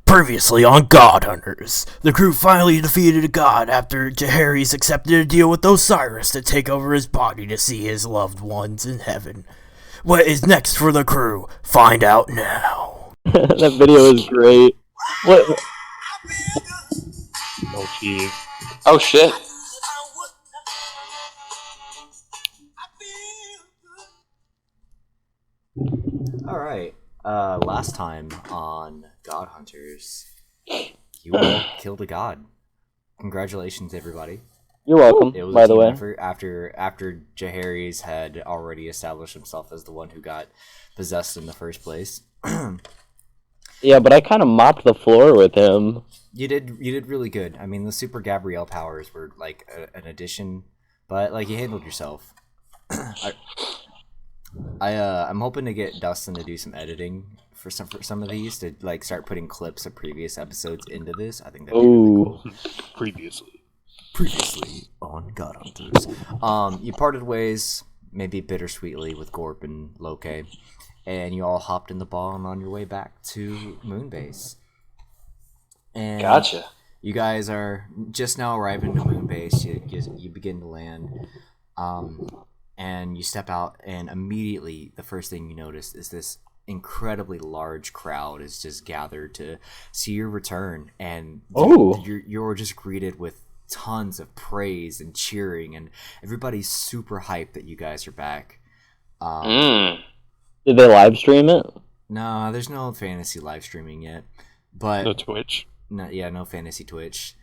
Previously on God Hunters, the crew finally defeated a god after Jaehaerys accepted a deal with Osiris to take over his body to see his loved ones in heaven. What is next for the crew? Find out now. That video is great. What? Oh, jeez. Oh, shit. Alright, last time on God Hunters, you all killed a god. Congratulations, everybody. You're welcome, It was by a the team way. effort after Jaehaerys had already established himself as the one who got possessed in the first place. Yeah, but I kind of mopped the floor with him. You did really good. I mean, the Super Gabrielle powers were like an addition, but like you handled yourself. I'm hoping to get Dustin to do some editing for some of these to like start putting clips of previous episodes into this. I think that'd be really cool. Previously on God Hunters, you parted ways, maybe bittersweetly, with Gorp and Loke, and you all hopped in the Bond on your way back to Moonbase. And Gotcha. you guys are just now arriving to Moonbase. You begin to land, and you step out, and immediately the first thing you notice is this incredibly large crowd is just gathered to see your return, and you're just greeted with tons of praise and cheering, and everybody's super hyped that you guys are back. Did they live stream it? No, there's no fantasy live streaming yet, but No Twitch. no fantasy Twitch.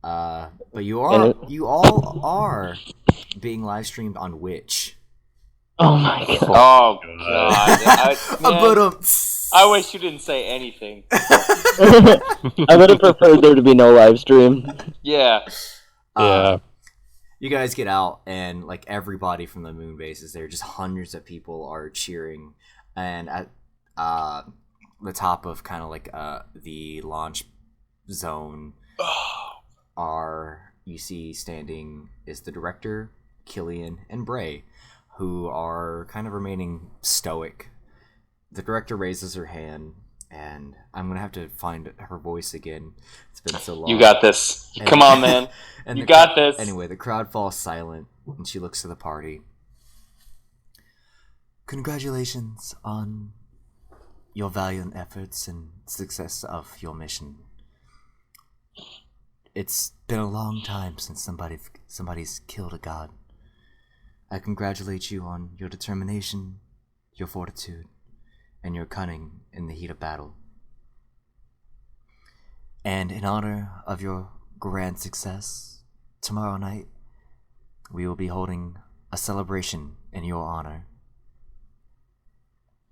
But you all are being live streamed on Witch. Oh my god. Oh, God. I wish you didn't say anything. I would have preferred there to be no live stream. Yeah. Yeah. You guys get out, and like everybody from the moon base is there. Just hundreds of people are cheering, and at the top of kind of like the launch zone you see standing is the director, Killian, and Bray, who are kind of remaining stoic. The director raises her hand, and I'm gonna have to find her voice again. It's been so long. You got this. Come on, man. And You got this. Anyway, the crowd falls silent, and she looks to the party. Congratulations on your valiant efforts and success of your mission. It's been a long time since somebody's killed a god. I congratulate you on your determination, your fortitude, and your cunning in the heat of battle. And in honor of your grand success, tomorrow night we will be holding a celebration in your honor.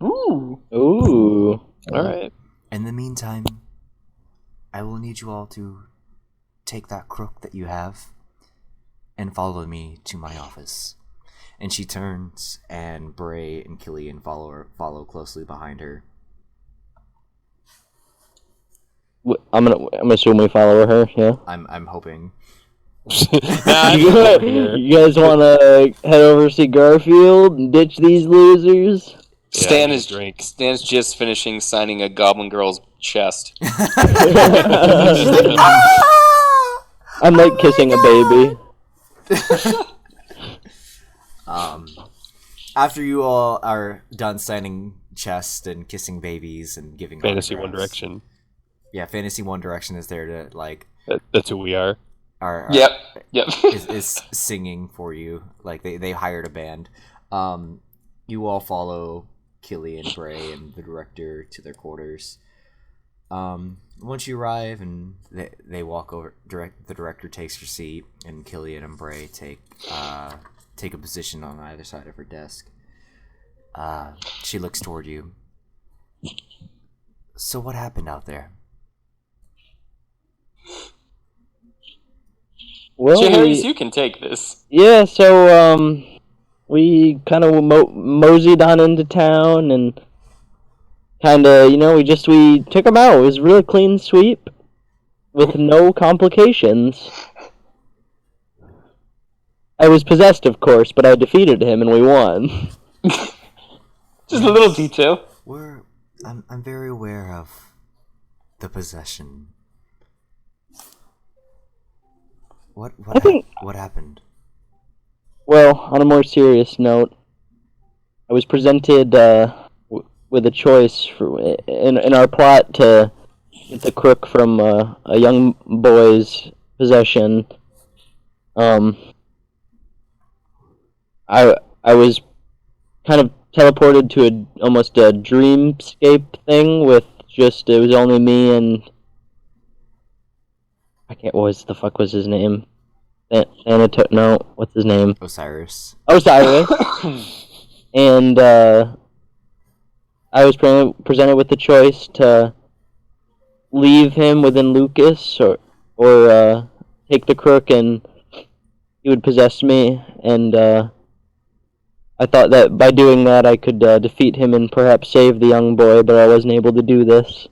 Ooh. Alright. In the meantime, I will need you all to take that crook that you have and follow me to my office. And she turns, and Bray and Killian follow closely behind her. I'm assuming we follow her, yeah? I'm hoping. You guys want to head over to see Garfield and ditch these losers? Stan's just finishing signing a Goblin Girl's chest. I'm like kissing a baby. After you all are done signing chests and kissing babies and giving Fantasy One autographs- Direction. Yeah, Fantasy One Direction is there to like That's who we are. Yep. is singing for you. Like they hired a band. You all follow Killian, Bray, and the director to their quarters. Once you arrive and they walk over, the director takes her seat, and Killian and Bray take a position on either side of her desk. She looks toward you. So what happened out there? Well, Jaehaerys, you can take this. yeah, so, we kind of moseyed on into town and kind of, we took him out. It was a really clean sweep with no complications. I was possessed, of course, but I defeated him and we won. Just a little detail. I'm very aware of The possession. What happened? Well, on a more serious note, I was presented with a choice in our plot to get the crook from a young boy's possession. I was kind of teleported to almost a dreamscape thing with it was only me and I can't. What the fuck was his name? No, what's his name? Osiris. And I was presented with the choice to leave him within Lucas or take the crook and he would possess me, and I thought that by doing that I could defeat him and perhaps save the young boy, but I wasn't able to do this.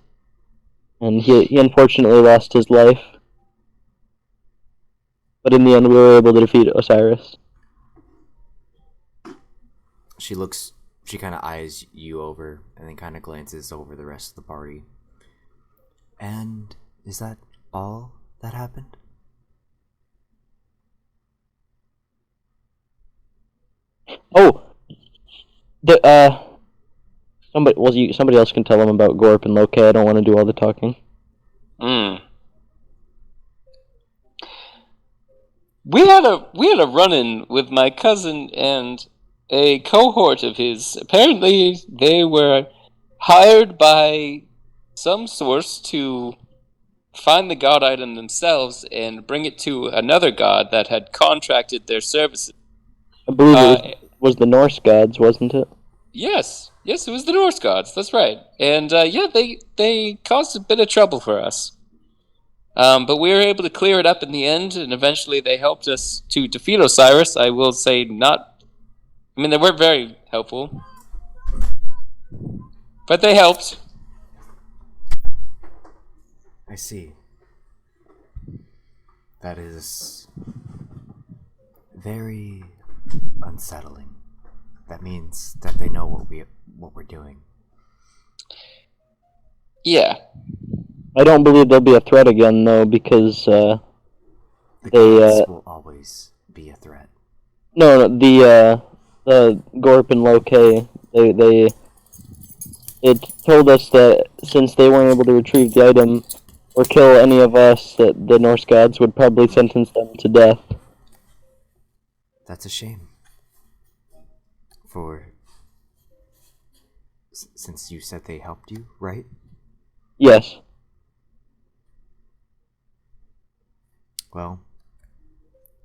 And he unfortunately lost his life. But in the end we were able to defeat Osiris. She kind of eyes you over and then kind of glances over the rest of the party. And is that all that happened? Oh, somebody else can tell them about Gorp and Loki. I don't want to do all the talking. We had a run-in with my cousin and a cohort of his. Apparently, they were hired by some source to find the god item themselves and bring it to another god that had contracted their services. I believe it was the Norse gods, wasn't it? Yes, it was the Norse gods. That's right. And they caused a bit of trouble for us. But we were able to clear it up in the end, and eventually they helped us to defeat Osiris. I will say they weren't very helpful. But they helped. I see. That is very unsettling. That means that they know what we're doing. Yeah. I don't believe there'll be a threat again, though, because the gods will always be a threat. No, the Gorp and Loki, they told us that since they weren't able to retrieve the item or kill any of us, that the Norse gods would probably sentence them to death. That's a shame. Since you said they helped you, right? Yes. Well,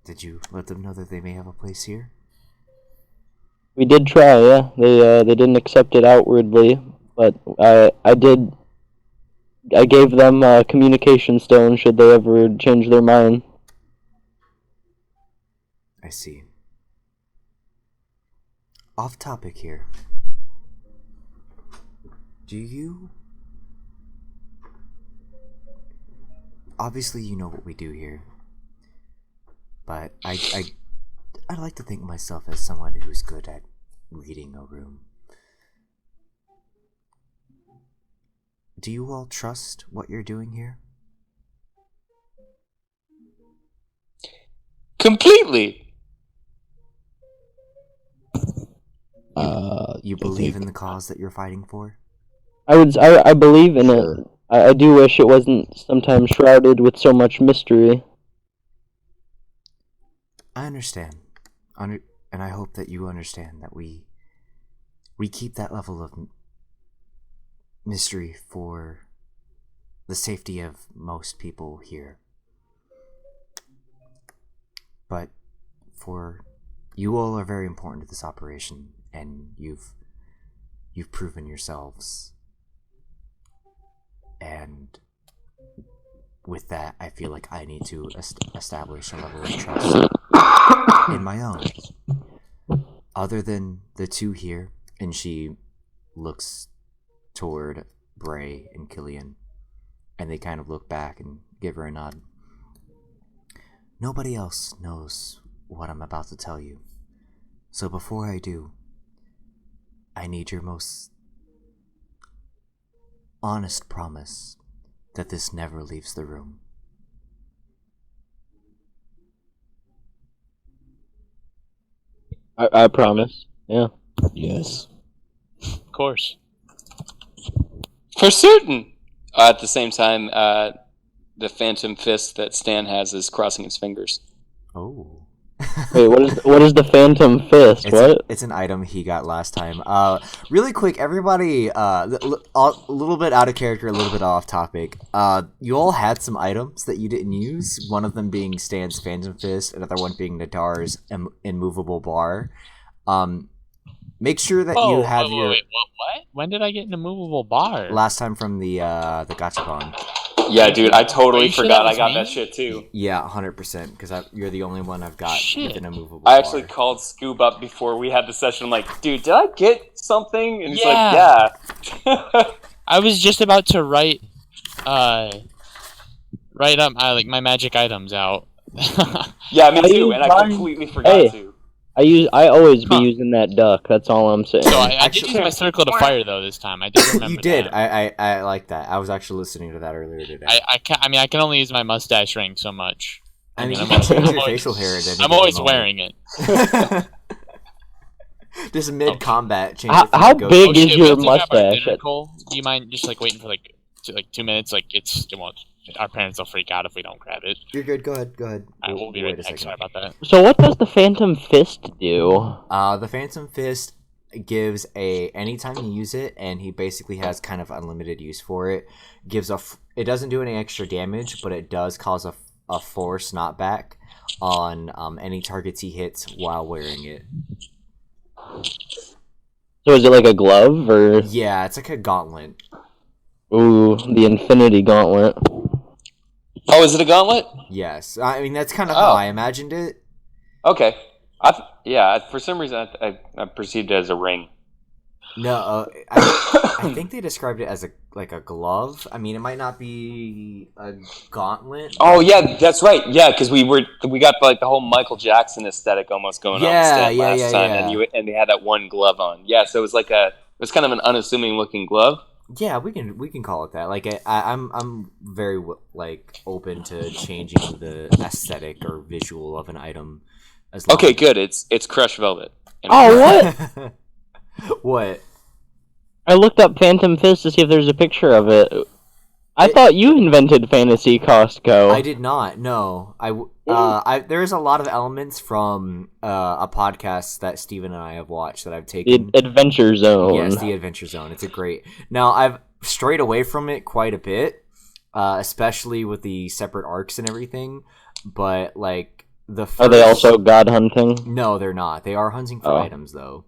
did you let them know that they may have a place here? We did try, yeah. They didn't accept it outwardly, but I gave them a communication stone should they ever change their mind. I see. Off topic here. Obviously you know what we do here. But I'd like to think myself as someone who's good at reading a room. Do you all trust what you're doing here? Completely. You believe in the cause that you're fighting for? I believe in it. I do wish it wasn't sometimes shrouded with so much mystery. I understand. And I hope that you understand that we keep that level of mystery for the safety of most people here. But you all are very important to this operation, and you've proven yourselves. And with that, I feel like I need to establish a level of trust in my own. Other than the two here, and she looks toward Bray and Killian, and they kind of look back and give her a nod. Nobody else knows what I'm about to tell you. So before I do, I need your most honest promise that this never leaves the room. I promise. Yeah. Yes. Of course. For certain. At the same time, the phantom fist that Stan has is crossing his fingers. Oh. Wait, what is the Phantom Fist? It's an item he got last time. Really quick, everybody. A little bit out of character, a little bit off topic. You all had some items that you didn't use. One of them being Stan's Phantom Fist, another one being Nadar's immovable bar. Make sure that you have your Wait, what? When did I get an immovable bar? last time from the Gachapon. Yeah, dude, I totally Are you sure forgot that I was got me? that shit too. Yeah, 100%. Because you're the only one I've got Shit. with an immovable I bar. actually called Scoob up before we had the session. I'm like, dude, did I get something? And he's Yeah. like, yeah. I was just about to write up like my magic items out. Yeah, me I too, used and I mine- completely forgot Hey. to. I always be Huh. using that duck. That's all I'm saying. So I did Actually- use my circle to fire though this time. I did remember. You did. That. I like that. I was actually listening to that earlier today. I can only use my mustache ring so much. I mean, I'm you can change your always- facial hair at any I'm always given wearing it. moment. Just mid-combat, change How- it from how a ghost- big Oh, is shit, your we have to have our mustache? dinner, Cole? Do you mind just like waiting for like 2 minutes? Like it won't. Our parents will freak out if we don't grab it. You're good. Go ahead. I will be right Wait a back. second. Sorry about that. So what does the Phantom Fist do? The Phantom Fist gives anytime you use it, and he basically has kind of unlimited use for it. It doesn't do any extra damage, but it does cause a force knockback on any targets he hits while wearing it. So is it like a glove or? Yeah, it's like a gauntlet. Ooh, the Infinity Gauntlet. Oh, is it a gauntlet? Yes, I mean that's kind of how Oh. I imagined it. Okay. For some reason, I perceived it as a ring. No, I think they described it as a glove. I mean, it might not be a gauntlet. Oh yeah, that's right. Yeah, because we got like the whole Michael Jackson aesthetic almost going on with Yeah, Stan yeah, last yeah, time, yeah. and they had that one glove on. Yeah, so it was kind of an unassuming looking glove. Yeah, we can call it that. Like I'm very like open to changing the aesthetic or visual of an item. As long Okay, good. It's crushed velvet. And- Oh, what? What? I looked up Phantom Fist to see if there's a picture of it. I It- thought you invented Fantasy Costco. I did not. No, there's a lot of elements from a podcast that Steven and I have watched that I've The taken. Adventure Zone. Yes, the Adventure Zone. It's a great. Now I've strayed away from it quite a bit, especially with the separate arcs and everything. But like the first... Are they also god hunting? No, they're not. They are hunting for Oh. items though,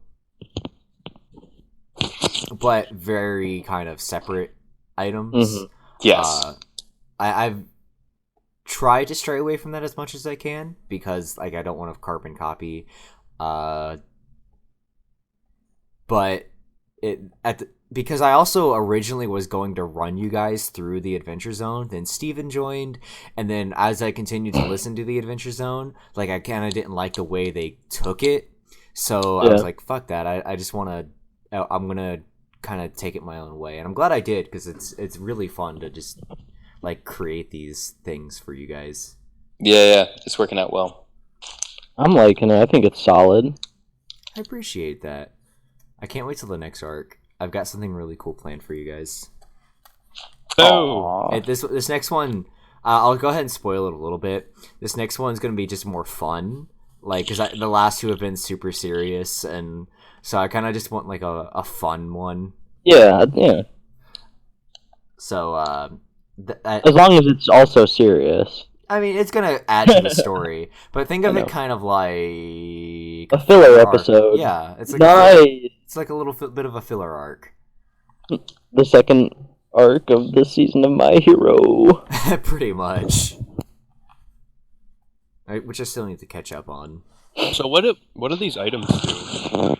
but very kind of separate items. Mhm. yes. I've tried to stray away from that as much as I can because like I don't want to carbon copy. But because I also originally was going to run you guys through the Adventure Zone, then Steven joined, and then as I continued to listen to the Adventure Zone, like I kind of didn't like the way they took it, so I was Yeah. like, fuck that, I just want to, I'm gonna kind of take it my own way, and I'm glad I did because it's really fun to just like create these things for you guys. Yeah, it's working out well. I'm liking it. I think it's solid. I appreciate that. I can't wait till the next arc. I've got something really cool planned for you guys. Oh, This next one, I'll go ahead and spoil it a little bit. This next one's gonna be just more fun, like because the last two have been super serious, and so I kind of just want like a fun one. Yeah. So, As long as it's also serious. I mean, it's gonna add to the story, but think of I it know. kind of like A filler arc. episode. Yeah, it's like Nice. it's like a little bit of a filler arc. The second arc of the season of My Hero. Pretty much. Which I still need to catch up on. so what do these items do?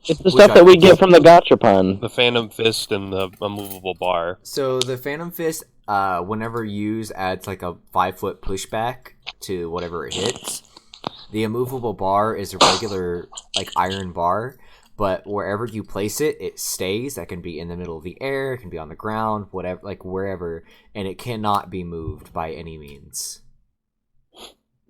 It's the stuff that we get from the Gachapon. The Phantom Fist and the immovable bar. So the Phantom Fist, whenever used, adds like a 5-foot pushback to whatever it hits. The immovable bar is a regular like iron bar, but wherever you place it, it stays. That can be in the middle of the air, it can be on the ground, whatever, like wherever, and it cannot be moved by any means.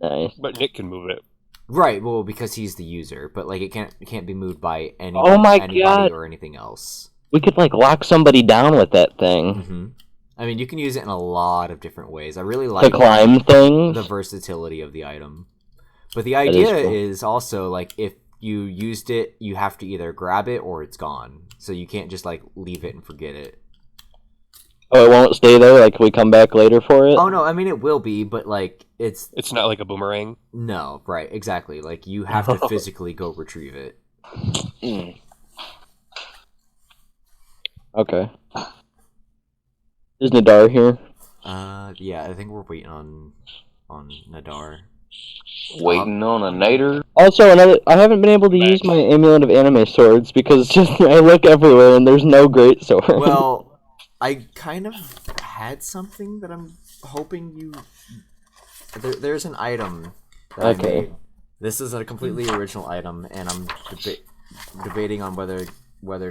Nice. But Nick can move it. Right, well, because he's the user, but like it can't be moved by Oh my anybody God. or anything else. We could like lock somebody down with that thing hmm I mean, you can use it in a lot of different ways. I really to like climb things. the versatility of the item. But the is idea cool. is also like if you used it, you have to either grab it or it's gone. So you can't just like leave it and forget it. Oh, it won't stay there. Like we come back later for it. Oh no, I mean it will be, but like it's It's not like a boomerang. no, right, exactly. Like you have to physically go retrieve it. Mm. Okay. Is Nadar here? Yeah, I think we're waiting on Nadar. Waiting on a nader. Also, I haven't been able to use my amulet of anime swords because just I look everywhere and there's no great sword. Well, I kind of had something that I'm hoping you. There's an item that I Okay. made. This is a completely original item, and I'm debating on whether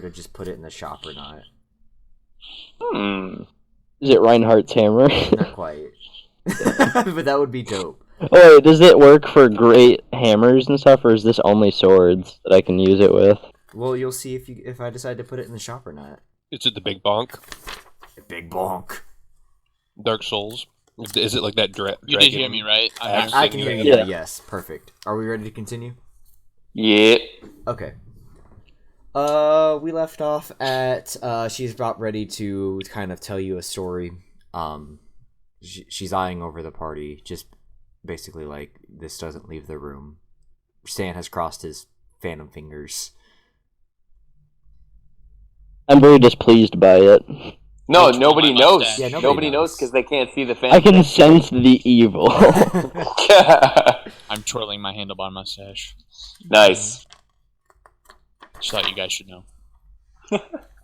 to just put it in the shop or not. Is it Reinhardt's hammer? Not quite, but that would be dope. Oh, wait, does it work for great hammers and stuff, or is this only swords that I can use it with? Well, you'll see if I decide to put it in the shop or not. Is it the big bonk? Big bonk. Dark Souls? Is it like that You did hear me right. I can hear you. Yeah. now, Yes, perfect. Are we ready to continue? Yeah. Okay. We left off at she's about ready to kind of tell you a story. She's eyeing over the party, just basically like this doesn't leave the room. Stan has crossed his phantom fingers. I'm very displeased by it. No, Which nobody one? knows. Yeah, nobody knows because they can't see the fan. I can sense the evil. I'm twirling my handlebar mustache. Nice. Just thought you guys should know.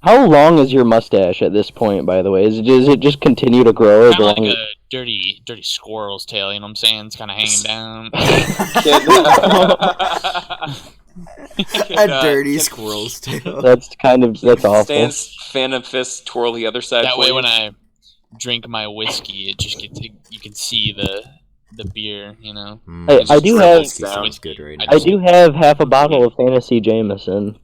How long is your mustache at this point, by the way? Does it just continue to grow? Kind of as like long a dirty squirrel's tail, you know what I'm saying? It's kind of hanging down. A dirty squirrel's tail. that's awful. Stan's Phantom Fist twirl the other side. That for way, you. when I drink my whiskey, it just gets you can see the beer, you know. I do have Sounds good right now. I do have half a bottle of Fantasy Jameson.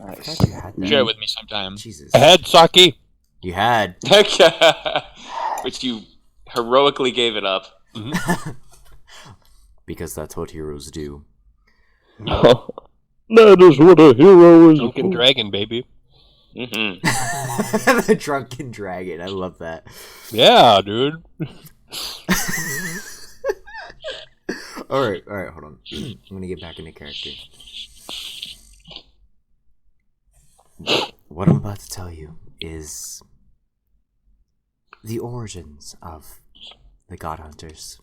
I forgot you had that. Share it with me sometime. Jesus. I had sake. You had. Which you heroically gave it up. Because that's what heroes do. That is what a hero is. Drunken Dragon, baby. Mm-hmm. The drunken dragon. I love that. Yeah, dude. Alright, hold on. I'm gonna get back into character. What I'm about to tell you is the origins of the God Hunters.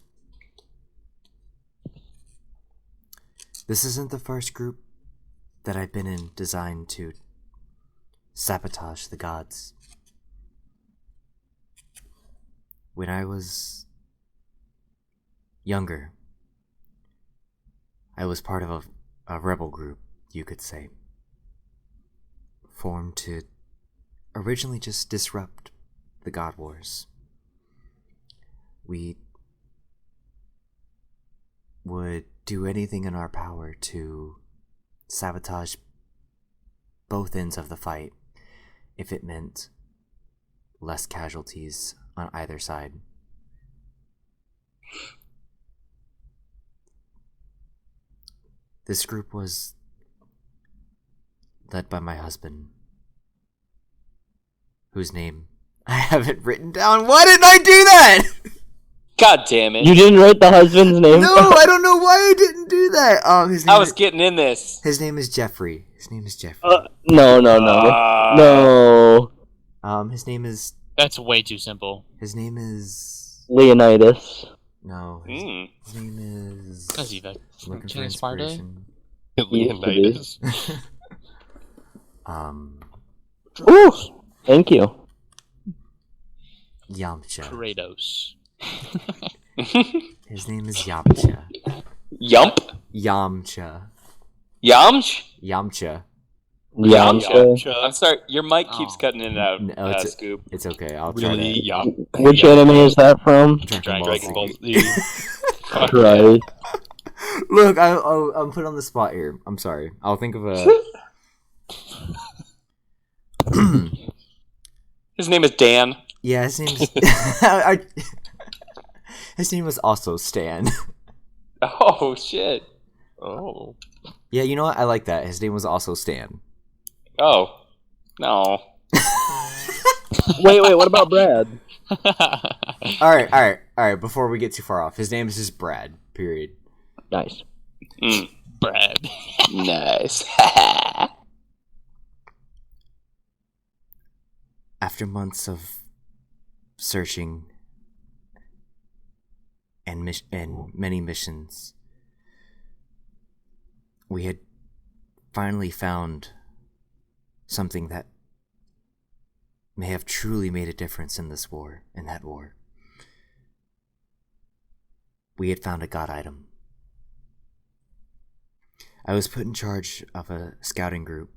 This isn't the first group that I've been in designed to sabotage the gods. When I was younger, I was part of a rebel group, you could say, formed to originally just disrupt the God Wars. We would do anything in our power to sabotage both ends of the fight if it meant less casualties on either side. This group was led by my husband, whose name I haven't written down. Why didn't I do that? God damn it! You didn't write the husband's name? No, I don't know why I didn't do that. His name I was getting in this. His name is Jeffrey. No. No. His name is That's way too simple. Leonidas. no. His name is. That's Eva. Looking for King Sparta. inspiration. Leonidas. Ooh, thank you. Yamcha. Kratos. His name is Yamcha. Yump? Yamcha. Yamch? Yamcha. Yamcha. I'm sorry, your mic keeps Oh. cutting in and out, No, it's Scoop. it's okay. I'll try Really? to. Yeah. Which anime is that from? Dragon Ball Z. Fuck Right. Look, I'm put on the spot here. I'm sorry. I'll think of a. His name is Dan. Yeah, his name is. His name was also Stan. Oh shit. Oh. Yeah, you know what? I like that. His name was also Stan. Oh. No. Wait, what about Brad? All right. Before we get too far off, his name is just Brad. Period. Nice. Mm, Brad. nice. After months of searching and many missions, we had finally found something that may have truly made a difference in this war, in that war. We had found a god item. I was put in charge of a scouting group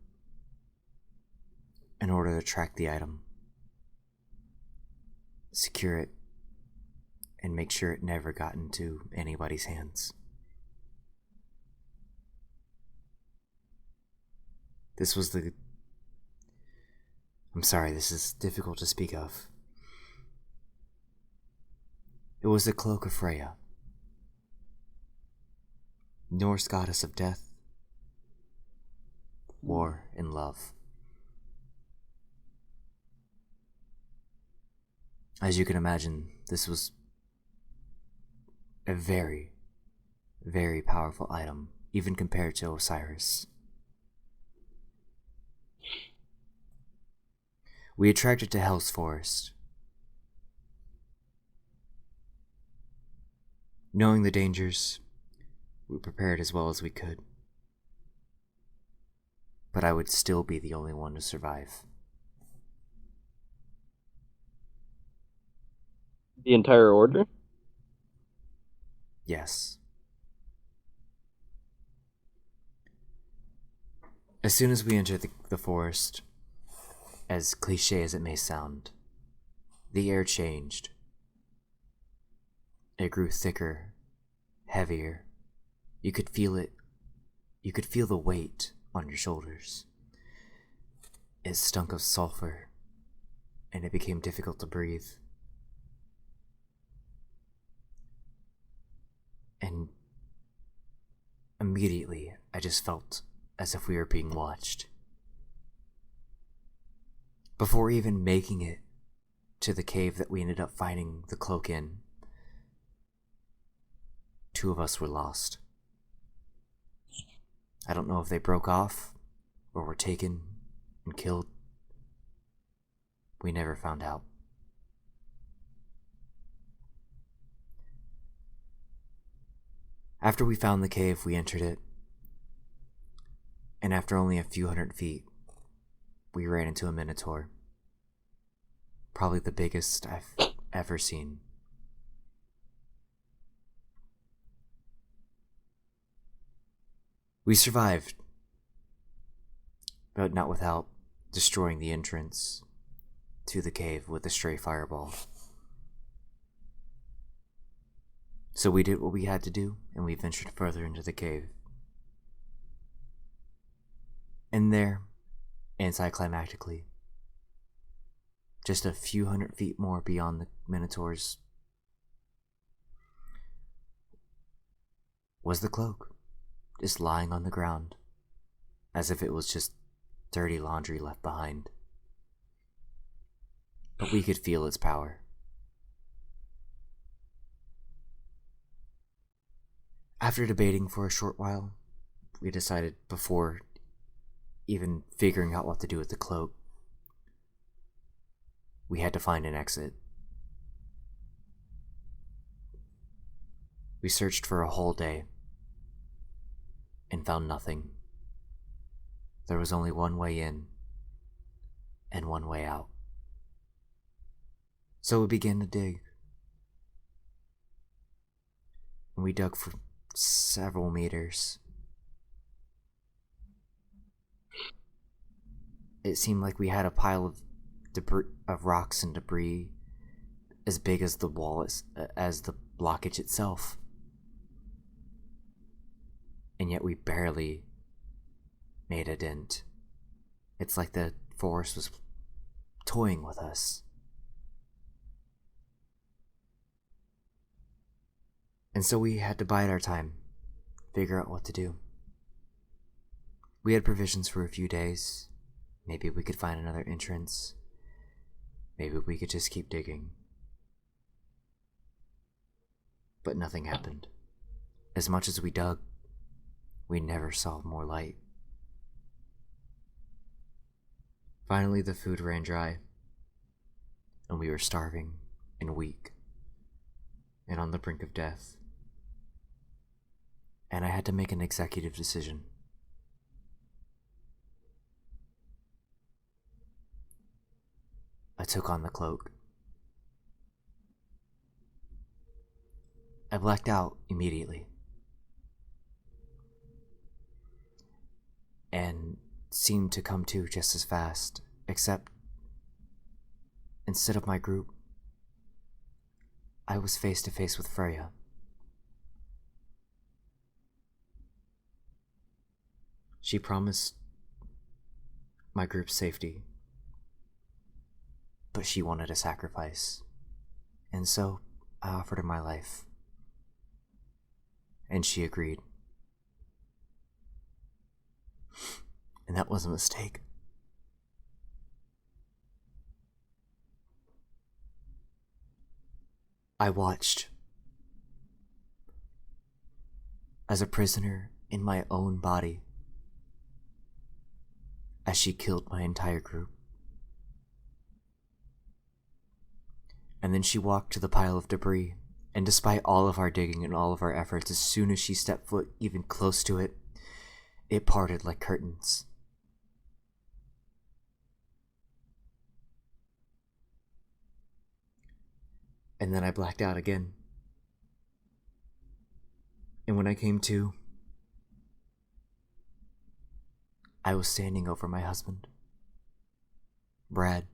in order to track the item, secure it, and make sure it never got into anybody's hands. This was the... I'm sorry, this is difficult to speak of. It was the Cloak of Freya, Norse goddess of death, war, and love. As you can imagine, this was a very, very powerful item, even compared to Osiris. We had tracked it to Hell's Forest. Knowing the dangers, we prepared as well as we could. But I would still be the only one to survive. The entire order? Yes. As soon as we entered the forest, as cliche as it may sound, the air changed. It grew thicker, heavier. You could feel it. You could feel the weight on your shoulders. It stunk of sulfur, and it became difficult to breathe. And immediately, I just felt as if we were being watched. Before even making it to the cave that we ended up finding the cloak in, 2 of us were lost. I don't know if they broke off or were taken and killed. We never found out. After we found the cave, we entered it, and after only a few hundred feet, we ran into a minotaur. Probably the biggest I've ever seen. We survived, but not without destroying the entrance to the cave with a stray fireball. So we did what we had to do, and we ventured further into the cave. And there, anticlimactically, just a few hundred feet more beyond the Minotaurs, was the cloak, just lying on the ground, as if it was just dirty laundry left behind. But we could feel its power. After debating for a short while, we decided, before even figuring out what to do with the cloak, we had to find an exit. We searched for a whole day and found nothing. There was only one way in and one way out. So we began to dig. And we dug for several meters. it seemed like we had a pile of rocks and debris as big as the wall, as the blockage itself. And yet we barely made a dent. It's like the forest was toying with us. And so we had to bide our time, figure out what to do. We had provisions for a few days. Maybe we could find another entrance. Maybe we could just keep digging. But nothing happened. As much as we dug, we never saw more light. Finally, the food ran dry, and we were starving and weak and on the brink of death. And I had to make an executive decision. I took on the cloak. I blacked out immediately. And seemed to come to just as fast, except instead of my group, I was face to face with Freya. She promised my group's safety, but she wanted a sacrifice, and so I offered her my life, and she agreed. And that was a mistake. I watched as a prisoner in my own body as she killed my entire group. And then she walked to the pile of debris, and despite all of our digging and all of our efforts, as soon as she stepped foot even close to it, it parted like curtains. And then I blacked out again. And when I came to, I was standing over my husband, Brad.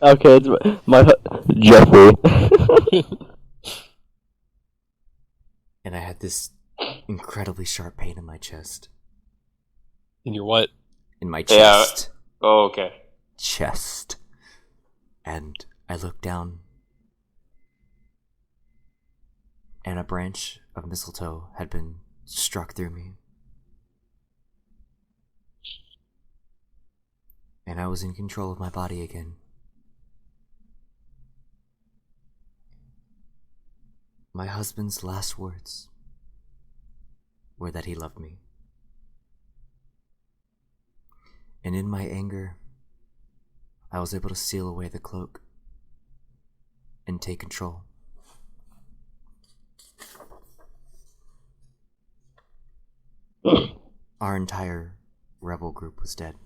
Okay, it's Jeffrey. And I had this incredibly sharp pain in my chest. In your what? In my Yeah. chest. Oh, okay. Chest. And I looked down, and a branch of mistletoe had been struck through me. And I was in control of my body again. My husband's last words were that he loved me. And in my anger, I was able to steal away the cloak and take control. Our entire rebel group was dead.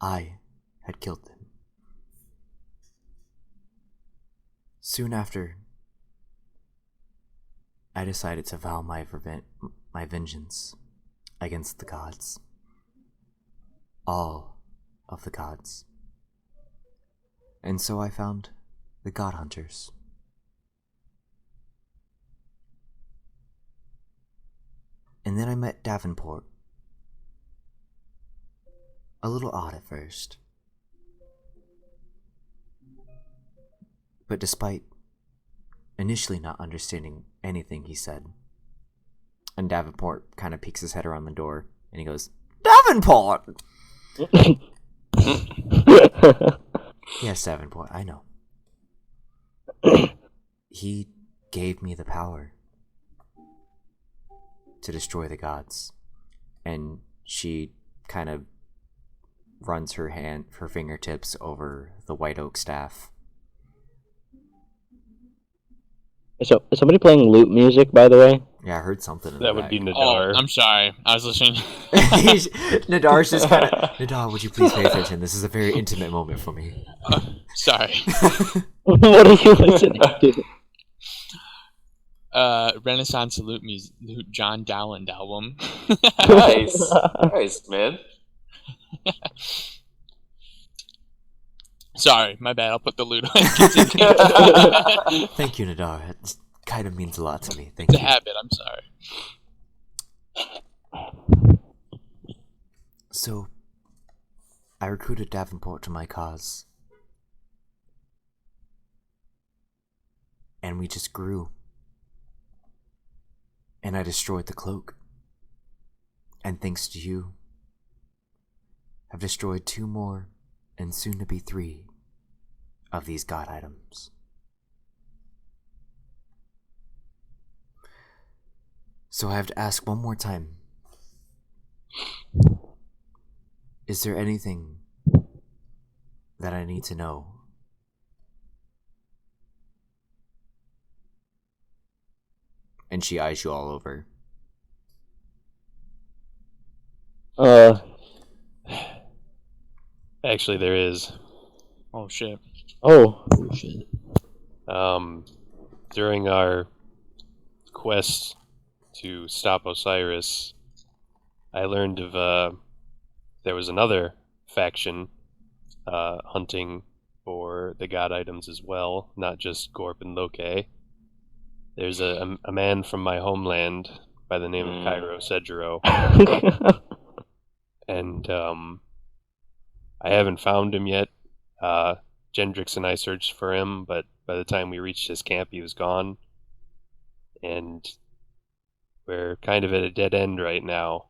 I had killed them. Soon after, I decided to vow my vengeance against the gods. All of the gods. And so I found the God Hunters. And then I met Davenport. A little odd at first. But despite initially not understanding anything he said, and Davenport kind of peeks his head around the door, and he goes, "Davenport!" Yes, Davenport, I know. He gave me the power to destroy the gods. And she kind of runs her fingertips over the white oak staff. So, is somebody playing lute music, by the way? Yeah, I heard something in That the would back. be Oh, Nadar. I'm sorry. I was listening. Nadar's just kind of, Nadar, would you please pay attention? This is a very intimate moment for me. Sorry. What are you listening to? Renaissance Loot John Dowland album. Nice. Nice, man. Sorry, my bad. I'll put the loot on. Continue. Thank you, Nadar. It kind of means a lot to me. Thank It's a you. habit. I'm sorry. So, I recruited Davenport to my cause. And we just grew. And I destroyed the cloak. And thanks to you, I've destroyed 2 more, and soon to be 3, of these god items. So I have to ask one more time. Is there anything that I need to know? And she eyes you all over. Actually, there is. Oh shit. Oh. During our quest to stop Osiris, I learned of there was another faction hunting for the god items as well, not just Gorp and Loke. There's a man from my homeland by the name of Cairo Sedgero, and I haven't found him yet. Gendrix and I searched for him, but by the time we reached his camp, he was gone. And we're kind of at a dead end right now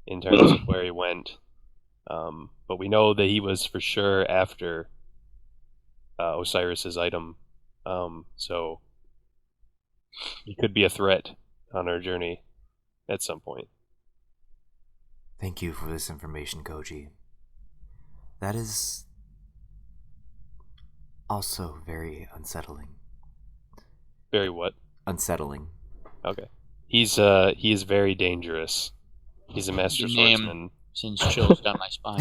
in terms of where he went. But we know that he was for sure after Osiris's item. So he could be a threat on our journey at some point. Thank you for this information, Koji. That is also very unsettling. Very what? Unsettling. Okay. He is very dangerous. He's a master Your name swordsman. sends chills down my spine.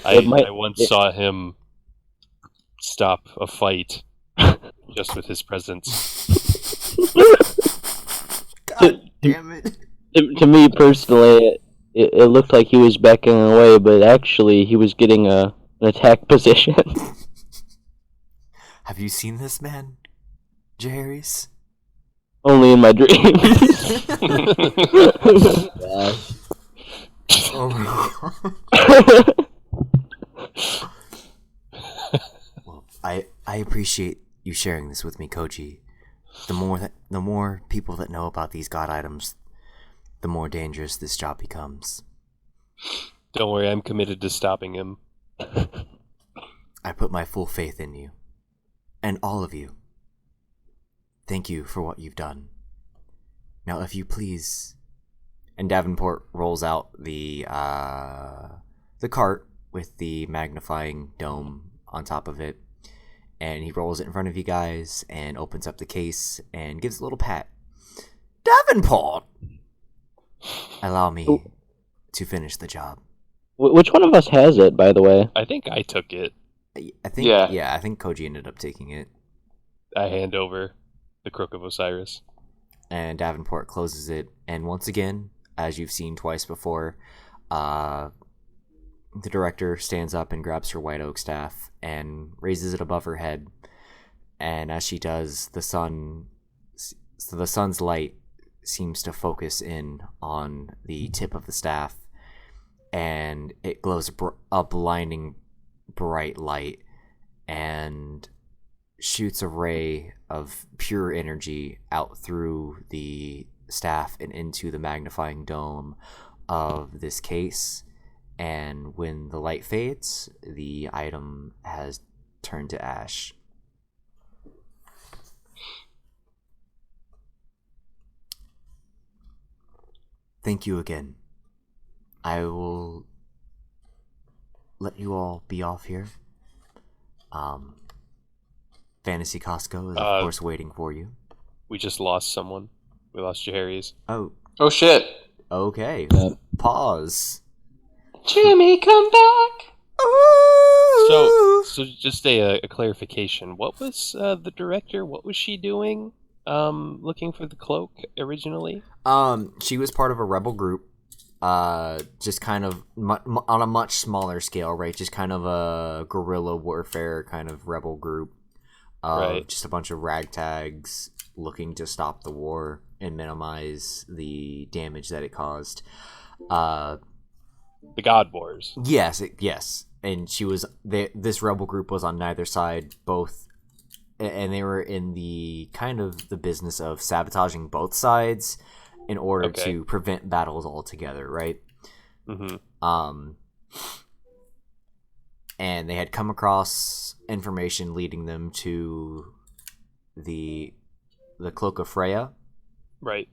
I once saw him stop a fight just with his presence. God damn it. To me personally, it looked like he was backing away, but actually he was getting an attack position. Have you seen this man, Jaehaerys? Only in my dreams. Oh my god. Well, I appreciate you sharing this with me, Koji. The more people that know about these god items, the more dangerous this job becomes. Don't worry, I'm committed to stopping him. I put my full faith in you. And all of you. Thank you for what you've done. Now, if you please... And Davenport rolls out the cart with the magnifying dome on top of it. And he rolls it in front of you guys and opens up the case and gives a little pat. Davenport! Allow me to finish the job. Which one of us has it, by the way? I think I took it. I think I think Koji ended up taking it. I hand over the Crook of Osiris. And Davenport closes it, and once again, as you've seen twice before, the director stands up and grabs her white oak staff and raises it above her head. And as she does, the sun's light seems to focus in on the tip of the staff, and it glows a blinding bright light and shoots a ray of pure energy out through the staff and into the magnifying dome of this case. And when the light fades, the item has turned to ash. Thank you again. I will let you all be off here. Fantasy Costco is of course waiting for you. We just lost someone. We lost Jaehaerys. Oh, shit. okay. Pause. Jimmy, come back. So just a clarification. What was the director? What was she doing? Looking for the cloak originally. She was part of a rebel group. Just kind of on a much smaller scale, right? Just kind of a guerrilla warfare kind of rebel group. Right. Just a bunch of ragtags looking to stop the war and minimize the damage that it caused. The God Wars. Yes, and she was. This rebel group was on neither side, both, and they were in the kind of the business of sabotaging both sides in order to prevent battles altogether, right? Mm-hmm. And they had come across information leading them to the Cloak of Freya, Right.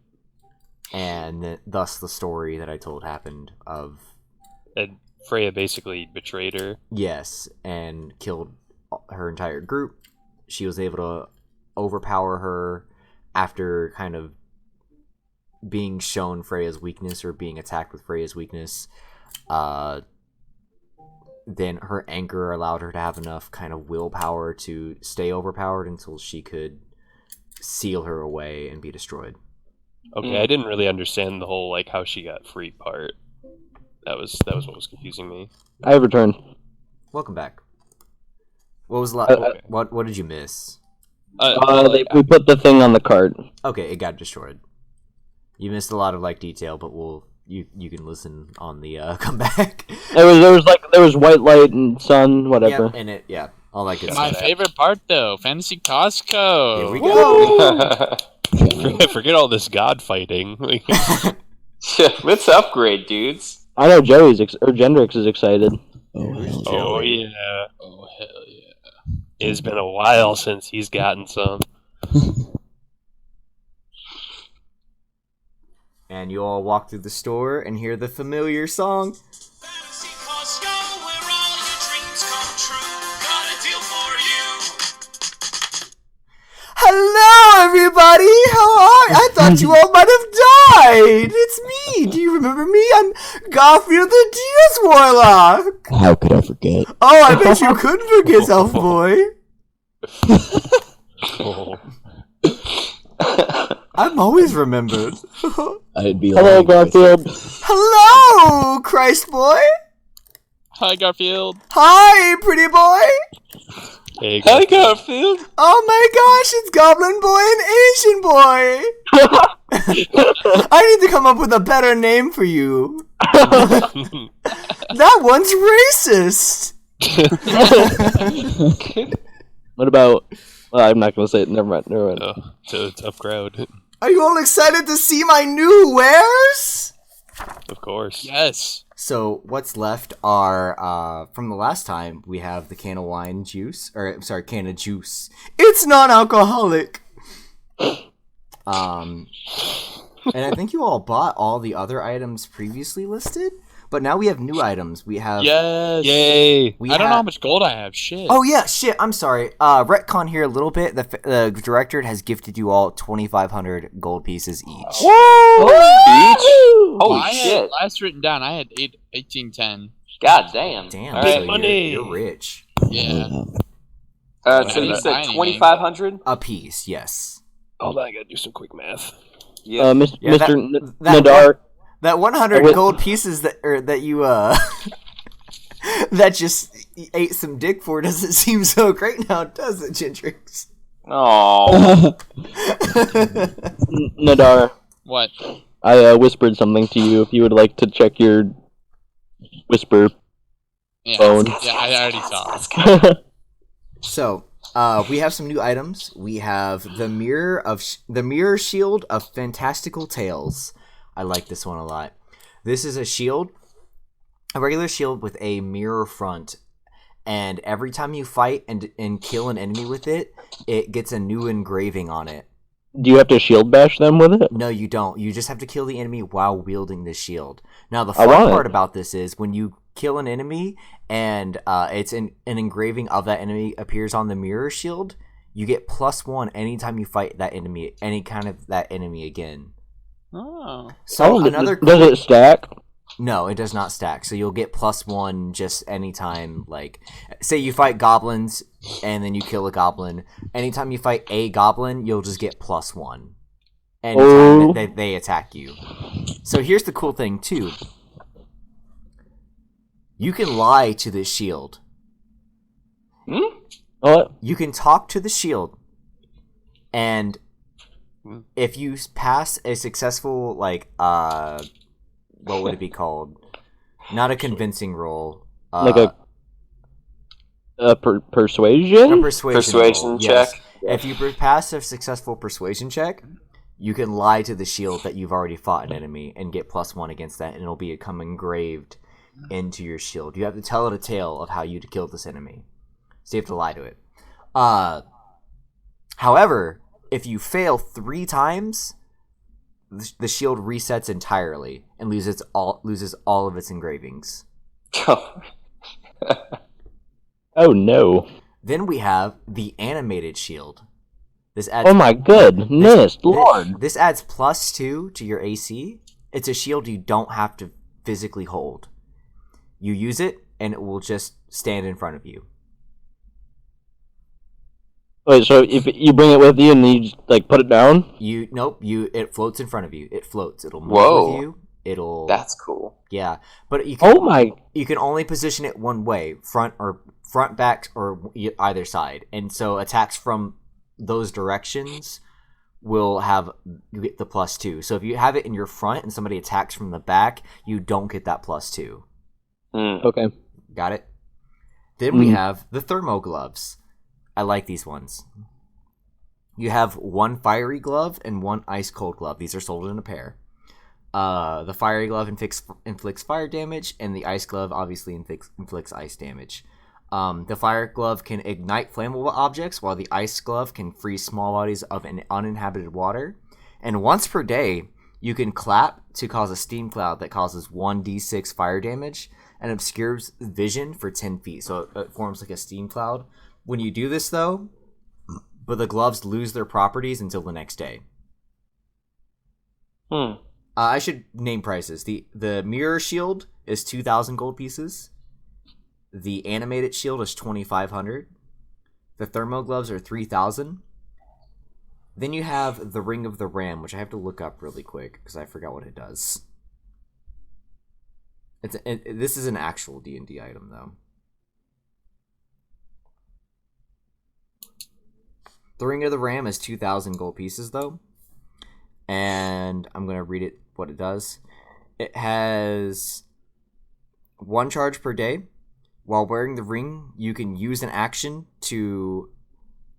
and thus the story that I told happened of And Freya basically betrayed her. yes, and killed her entire group. She was able to overpower her after kind of being shown Freya's weakness or being attacked with Freya's weakness. Then her anger allowed her to have enough kind of willpower to stay overpowered until she could seal her away and be destroyed. Okay, I didn't really understand the whole like how she got free part. That was what was confusing me. I have returned. Welcome back. What was what did you miss? We put the thing on the cart. Okay, it got destroyed. You missed a lot of like detail, but you can listen on the comeback. There was white light and sun, whatever. Yeah, and all that good My stuff. favorite part, though, Fantasy Costco. Here we go. Forget all this god fighting. Let's upgrade, dudes. I know Gendrix is excited. Oh yeah. Oh, hell yeah. It's been a while since he's gotten some. And you all walk through the store and hear the familiar song. Fantasy Costco, where all your dreams come true. Got a deal for you. Hello, everybody! How are you? I thought you all might have died! It's me! Do you remember me? I'm Garfield the Diaz Warlock! How could I forget? Oh, I bet you couldn't forget, Elf Boy! Oh. I'm always remembered. I'd be Hello, lying if I said- Garfield. Hello, Christ Boy! Hi, Garfield. Hi, pretty boy! Hey, Hi, Garfield. Oh my gosh, it's Goblin Boy and Asian Boy! I need to come up with a better name for you. That one's racist! What about? I'm not gonna say it. Never mind. Oh, it's a tough crowd, Are you all excited to see my new wares? of course. Yes. So what's left are from the last time we have the can of wine juice, or I'm sorry, can of juice. It's non-alcoholic. And I think you all bought all the other items previously listed, but now we have new items. We have Yes. Yay! we I don't know have- how much gold I have. Shit. Oh yeah, shit. I'm sorry. Retcon here a little bit. The director has gifted you all 2,500 gold pieces each. Beach? Holy I shit. had last written down. I had 1810. God damn. Damn, All so right. Big money. You're rich. Yeah. So you said Tiny, 2,500? A piece, yes. Hold on, I gotta do some quick math. Yeah. Mr. Yeah, that- Mr. that- Nadar. That 100 Wait. gold pieces that you that just ate some dick for doesn't seem so great now, does it, Gendrix? Oh. Nadar. What? I whispered something to you. If you would like to check your whisper Yeah. phone. Yeah, I already saw. So, we have some new items. We have the mirror shield of fantastical tales. I like this one a lot. This is a shield, a regular shield with a mirror front, and every time you fight and kill an enemy with it, it gets a new engraving on it. Do you have to shield bash them with it? No, you don't. You just have to kill the enemy while wielding the shield. Now, the I fun want it. part about this is when you kill an enemy and it's an engraving of that enemy appears on the mirror shield, you get +1 anytime you fight that enemy, any kind of that enemy again. Oh. So Oh, another does it stack? No, it does not stack. So you'll get +1 just anytime. Like, say you fight goblins and then you kill a goblin. Anytime you fight a goblin, you'll just get +1. Anytime that they attack you. So here's the cool thing too. You can lie to this shield. What? You can talk to the shield, and if you pass a successful, like, what would it be called? Not a convincing roll. Like a persuasion? A persuasion roll, check. yes. If you pass a successful persuasion check, you can lie to the shield that you've already fought an enemy and get +1 against that, and it'll become engraved into your shield. You have to tell it a tale of how you killed this enemy. So you have to lie to it. However, if you fail 3 times, the shield resets entirely and loses all of its engravings. Oh no. Then we have the animated shield. This adds Oh my goodness, Lord. This adds +2 to your AC. It's a shield you don't have to physically hold. You use it, and it will just stand in front of you. Wait, so if you bring it with you and you just, like, put it down? It floats in front of you. It floats. It'll move Whoa. with you. It'll... That's cool. Yeah, but you can, Oh my... you can only position it one way, front, back, or either side. And so attacks from those directions will have, you get the +2. So if you have it in your front and somebody attacks from the back, you don't get that +2. Okay. Got it? Then we have the thermo gloves. I like these ones. You have one fiery glove and one ice cold glove. These are sold in a pair. The fiery glove inflicts fire damage, and the ice glove obviously inflicts ice damage. The fire glove can ignite flammable objects, while the ice glove can freeze small bodies of an uninhabited water. And once per day, you can clap to cause a steam cloud that causes 1d6 fire damage and obscures vision for 10 feet. So it forms like a steam cloud. When you do this, though, but the gloves lose their properties until the next day. I should name prices. The mirror shield is 2,000 gold pieces. The animated shield is 2,500. The thermo gloves are 3,000. Then you have the Ring of the Ram, which I have to look up really quick because I forgot what it does. This is an actual D&D item, though. The Ring of the Ram is 2,000 gold pieces, though. And I'm going to read it, what it does. It has 1 charge per day. While wearing the ring, you can use an action to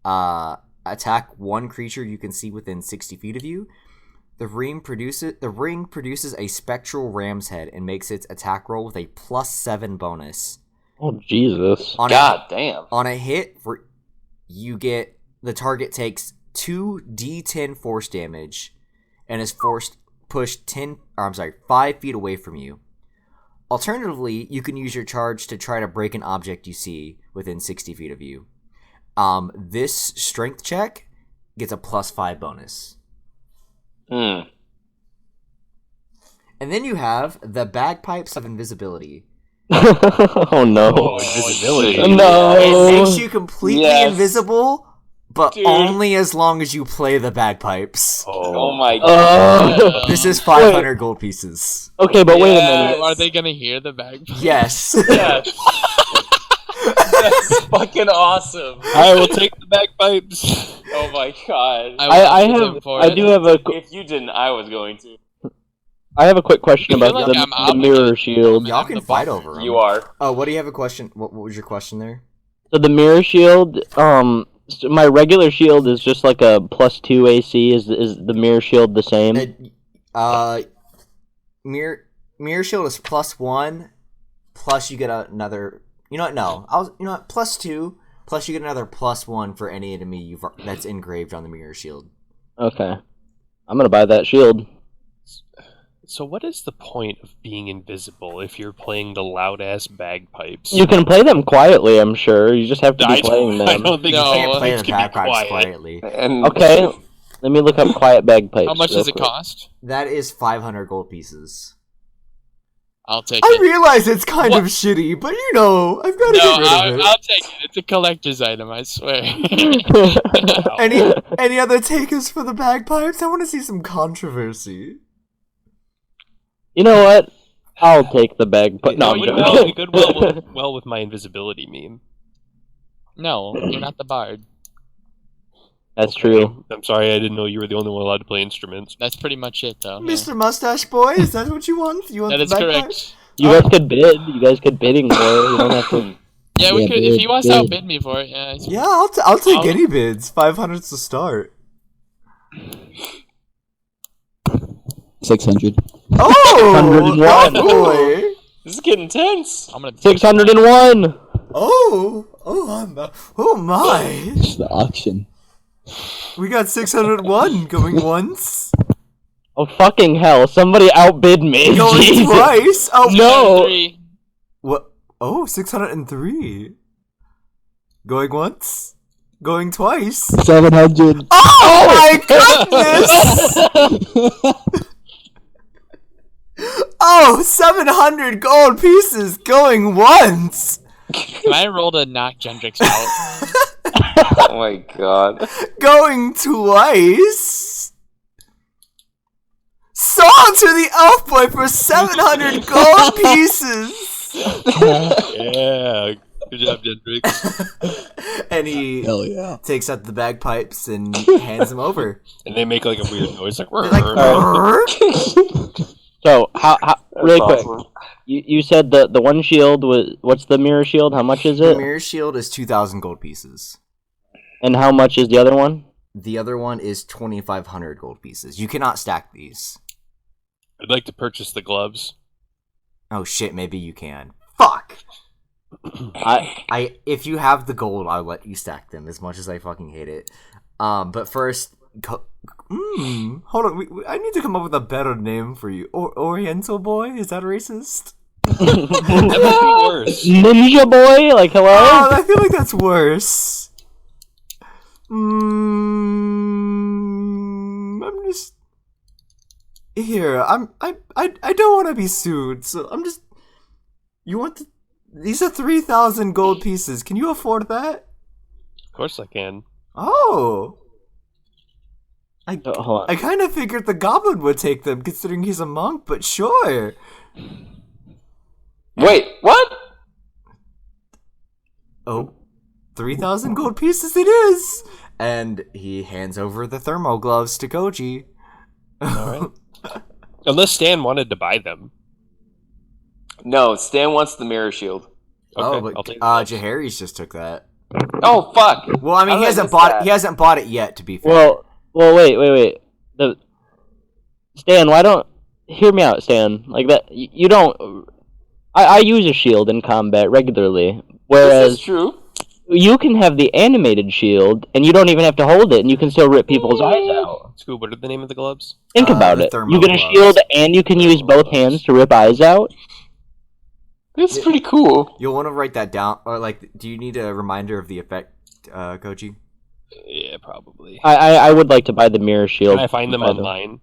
attack one creature you can see within 60 feet of you. The ring produces a spectral ram's head and makes its attack roll with a +7 bonus. Oh, Jesus. God damn. On a hit, the target takes 2d10 force damage and is pushed 5 feet away from you. Alternatively, you can use your charge to try to break an object you see within 60 feet of you. This strength check gets a +5 bonus. And then you have the Bagpipes of Invisibility. Oh no. Invisibility. No. It makes you completely Yes. invisible, but Dude. only as long as you play the bagpipes. Oh my god. This is 500 gold pieces. Okay, but wait a Yeah. minute. Are they gonna hear the bagpipes? Yes. Yes. That's fucking awesome. I will take the bagpipes. Oh my god. I do have a If you didn't, I was going to. I have a quick question I feel about like the I'm mirror obligated. shield. Y'all I'm can the fight buffer. over them. You are. Oh, what do you have a question? What was your question there? So the mirror shield, so my regular shield is just like a +2 AC. Is the mirror shield the same? Mirror shield is +1, plus you get another. You know what? No, +2, plus you get another +1 for any enemy that's engraved on the mirror shield. Okay, I'm gonna buy that shield. So what is the point of being invisible if you're playing the loud-ass bagpipes? You can play them quietly, I'm sure. You just have to be playing I them. don't think No, You can't play bagpipes the can be bagpipes quiet. quietly. And Okay, let me look up quiet bagpipes. How much real does it quick. cost? That is 500 gold pieces. I'll take I it. realize it's kind What? of shitty, but you know, I've got to No, get rid of it. I'll take it. It's a collector's item, I swear. Any other takers for the bagpipes? I want to see some controversy. You know what? I'll take the bag. But no, it I'm would joking. go well with my invisibility meme. No, you're not the bard. That's true. I'm sorry, I didn't know you were the only one allowed to play instruments. That's pretty much it, though. Mr. Mustache Boy, is that what you want? You want That the is bagpipes? correct. You guys could bid. You guys could bidding war. You don't have to. Yeah, we Yeah, could. If bid, he wants to bid. outbid me for it, yeah. Yeah, I'll take I'll- any bids. 500's the start. 600. Oh, 601. oh boy. This is getting tense. I'm gonna. 601. Oh my. It's the auction. We got 601 going once, Oh fucking hell! Somebody outbid me. going Jesus. twice. Oh No. 3. What? Oh, 603. Going once, going twice. 700. Oh my goodness! Oh, 700 gold pieces going once, Can I roll to knock Gendrix out? Oh my god. going twice. Sold to the elf boy for 700 gold pieces. Yeah, good job, Gendrix. And he Hell yeah. takes out the bagpipes and hands them over. And they make like a weird noise, like. They're like, "Brrr." So how really quick? awesome. You said the one shield was what's the mirror shield? How much is The it? mirror shield is 2,000 gold pieces. And how much is the other one? The other one is 2,500 gold pieces. You cannot stack these. I'd like to purchase the gloves. Oh shit, maybe you can. Fuck! I If you have the gold, I'll let you stack them as much as I fucking hate it. But first, hold on, I need to come up with a better name for you. Oriental boy? Is that racist? That might be worse. Ninja boy, like hello. Oh, I feel like that's worse. I'm just here. I don't want to be sued, so I'm just. You want these are 3,000 gold pieces. Can you afford that? Of course I can. Oh, Hold on. I kind of figured the goblin would take them, considering he's a monk. But sure. Wait, what? Oh, 3,000 gold pieces it is! And he hands over the thermo gloves to Koji. Alright. Unless Stan wanted to buy them. No, Stan wants the mirror shield. Oh, Okay, I'll but take the gloves. Jahari's just took that. Oh fuck! Well, I mean, How he did I hasn't miss bought that? he hasn't bought it yet. To be fair. Well, wait. Stan, why don't hear me out, Stan? Like that, you don't. I use a shield in combat regularly, This whereas is true. you can have the animated shield, and you don't even have to hold it, and you can still rip people's eyes out. Scoob, what are the name of the gloves? Think about the it. thermo You get a gloves. shield, and you can use both hands to rip eyes out. This is pretty cool. You'll want to write that down, or like, do you need a reminder of the effect, Koji? Yeah, probably. I would like to buy the mirror shield. Can I find them Buy online?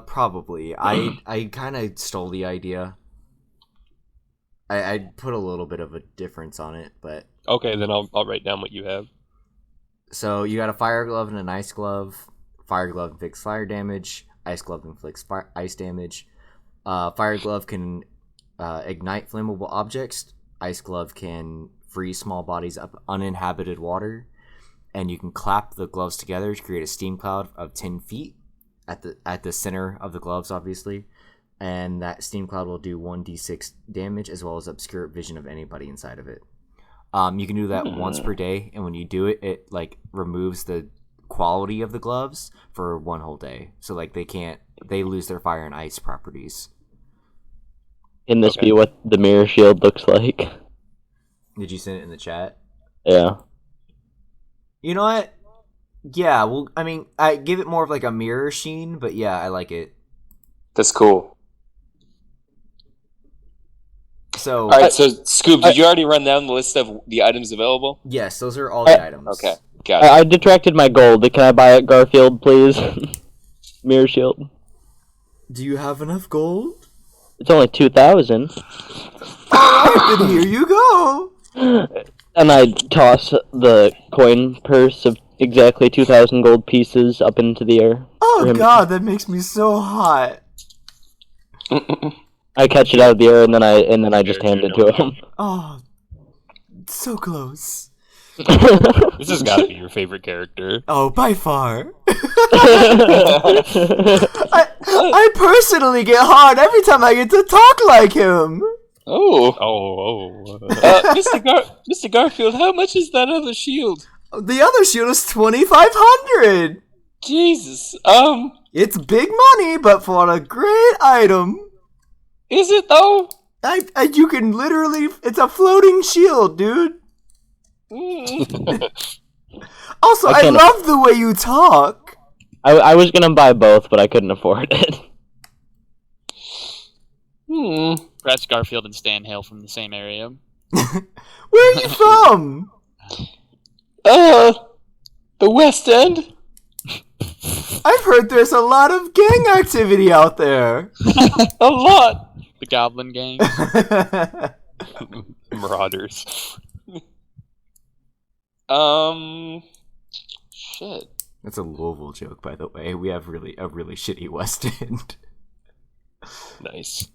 Probably. I kind of stole the idea. I put a little bit of a difference on it, but Okay, then I'll write down what you have. so you got a fire glove and an ice glove. Fire glove inflicts fire damage. Ice glove inflicts ice damage. Fire glove can ignite flammable objects. Ice glove can freeze small bodies up uninhabited water, and you can clap the gloves together to create a steam cloud of 10 feet at the center of the gloves, obviously. And that steam cloud will do 1d6 damage as well as obscure vision of anybody inside of it. You can do that once per day, and when you do it, it like removes the quality of the gloves for one whole day. So like they lose their fire and ice properties. Can this Okay. be what the mirror shield looks like? Did you send it in the chat? Yeah. You know what? Yeah, well, I mean, I give it more of like a mirror sheen, but yeah, I like it. That's cool. So, All right, so Scoob, did you already run down the list of the items available? yes, those are all the items. Okay, got it. I detracted my gold. Can I buy it, Garfield, please? Mirror shield. Do you have enough gold? It's only 2,000. Alright, then here you go. And I toss the coin purse of exactly 2,000 gold pieces up into the air. for Oh him. god, that makes me so hot. I catch it out of the air and then I just hand it to him. Oh, so close. This has got to be your favorite character. Oh, by far. I personally get hard every time I get to talk like him. Oh. Mr. Garfield, how much is that other shield? The other shield is 2,500. Jesus. It's big money, but for a great item. Is it though? You can literally, it's a floating shield, dude. Also, I can't- love the way you talk. I was gonna buy both, but I couldn't afford it. Perhaps Garfield and Stan hail from the same area. Where are you from? The West End? I've heard there's a lot of gang activity out there. A lot. The Goblin Gang. Marauders. Shit. That's a Louisville joke, by the way. We have a really shitty West End. Nice.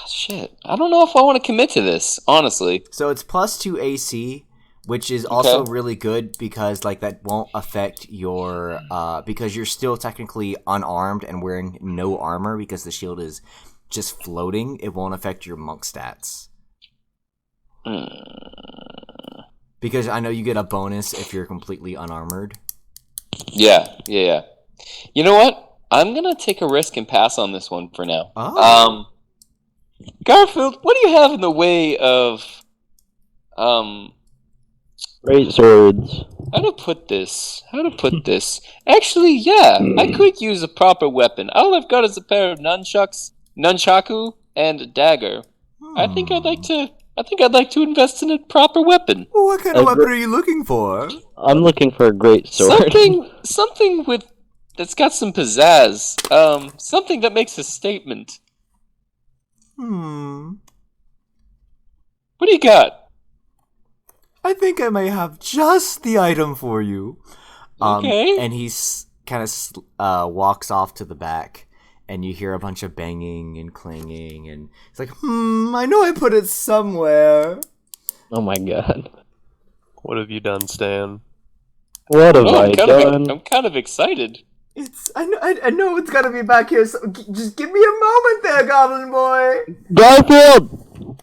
Shit. I don't know if I want to commit to this, honestly. So it's +2 AC, which is also Okay. really good because like that won't affect your because you're still technically unarmed and wearing no armor because the shield is just floating. It won't affect your monk stats. Because I know you get a bonus if you're completely unarmored. Yeah. You know what? I'm gonna take a risk and pass on this one for now. Oh. Garfield, what do you have in the way of, Great swords. how to put this? Actually, yeah, I could use a proper weapon. All I've got is a pair of nunchaku, and a dagger. I think I'd like to invest in a proper weapon. What kind of weapon are you looking for? I'm looking for a great sword. Something that's got some pizzazz. Something that makes a statement. What do you got? I think I may have just the item for you. Okay. And he kind of walks off to the back, and you hear a bunch of banging and clanging, and it's like, I know I put it somewhere. Oh my god. What have you done, Stan? What have Oh, I done? I'm kind of excited. I know it's gotta be back here, so just give me a moment there, Goblin Boy. Garfield!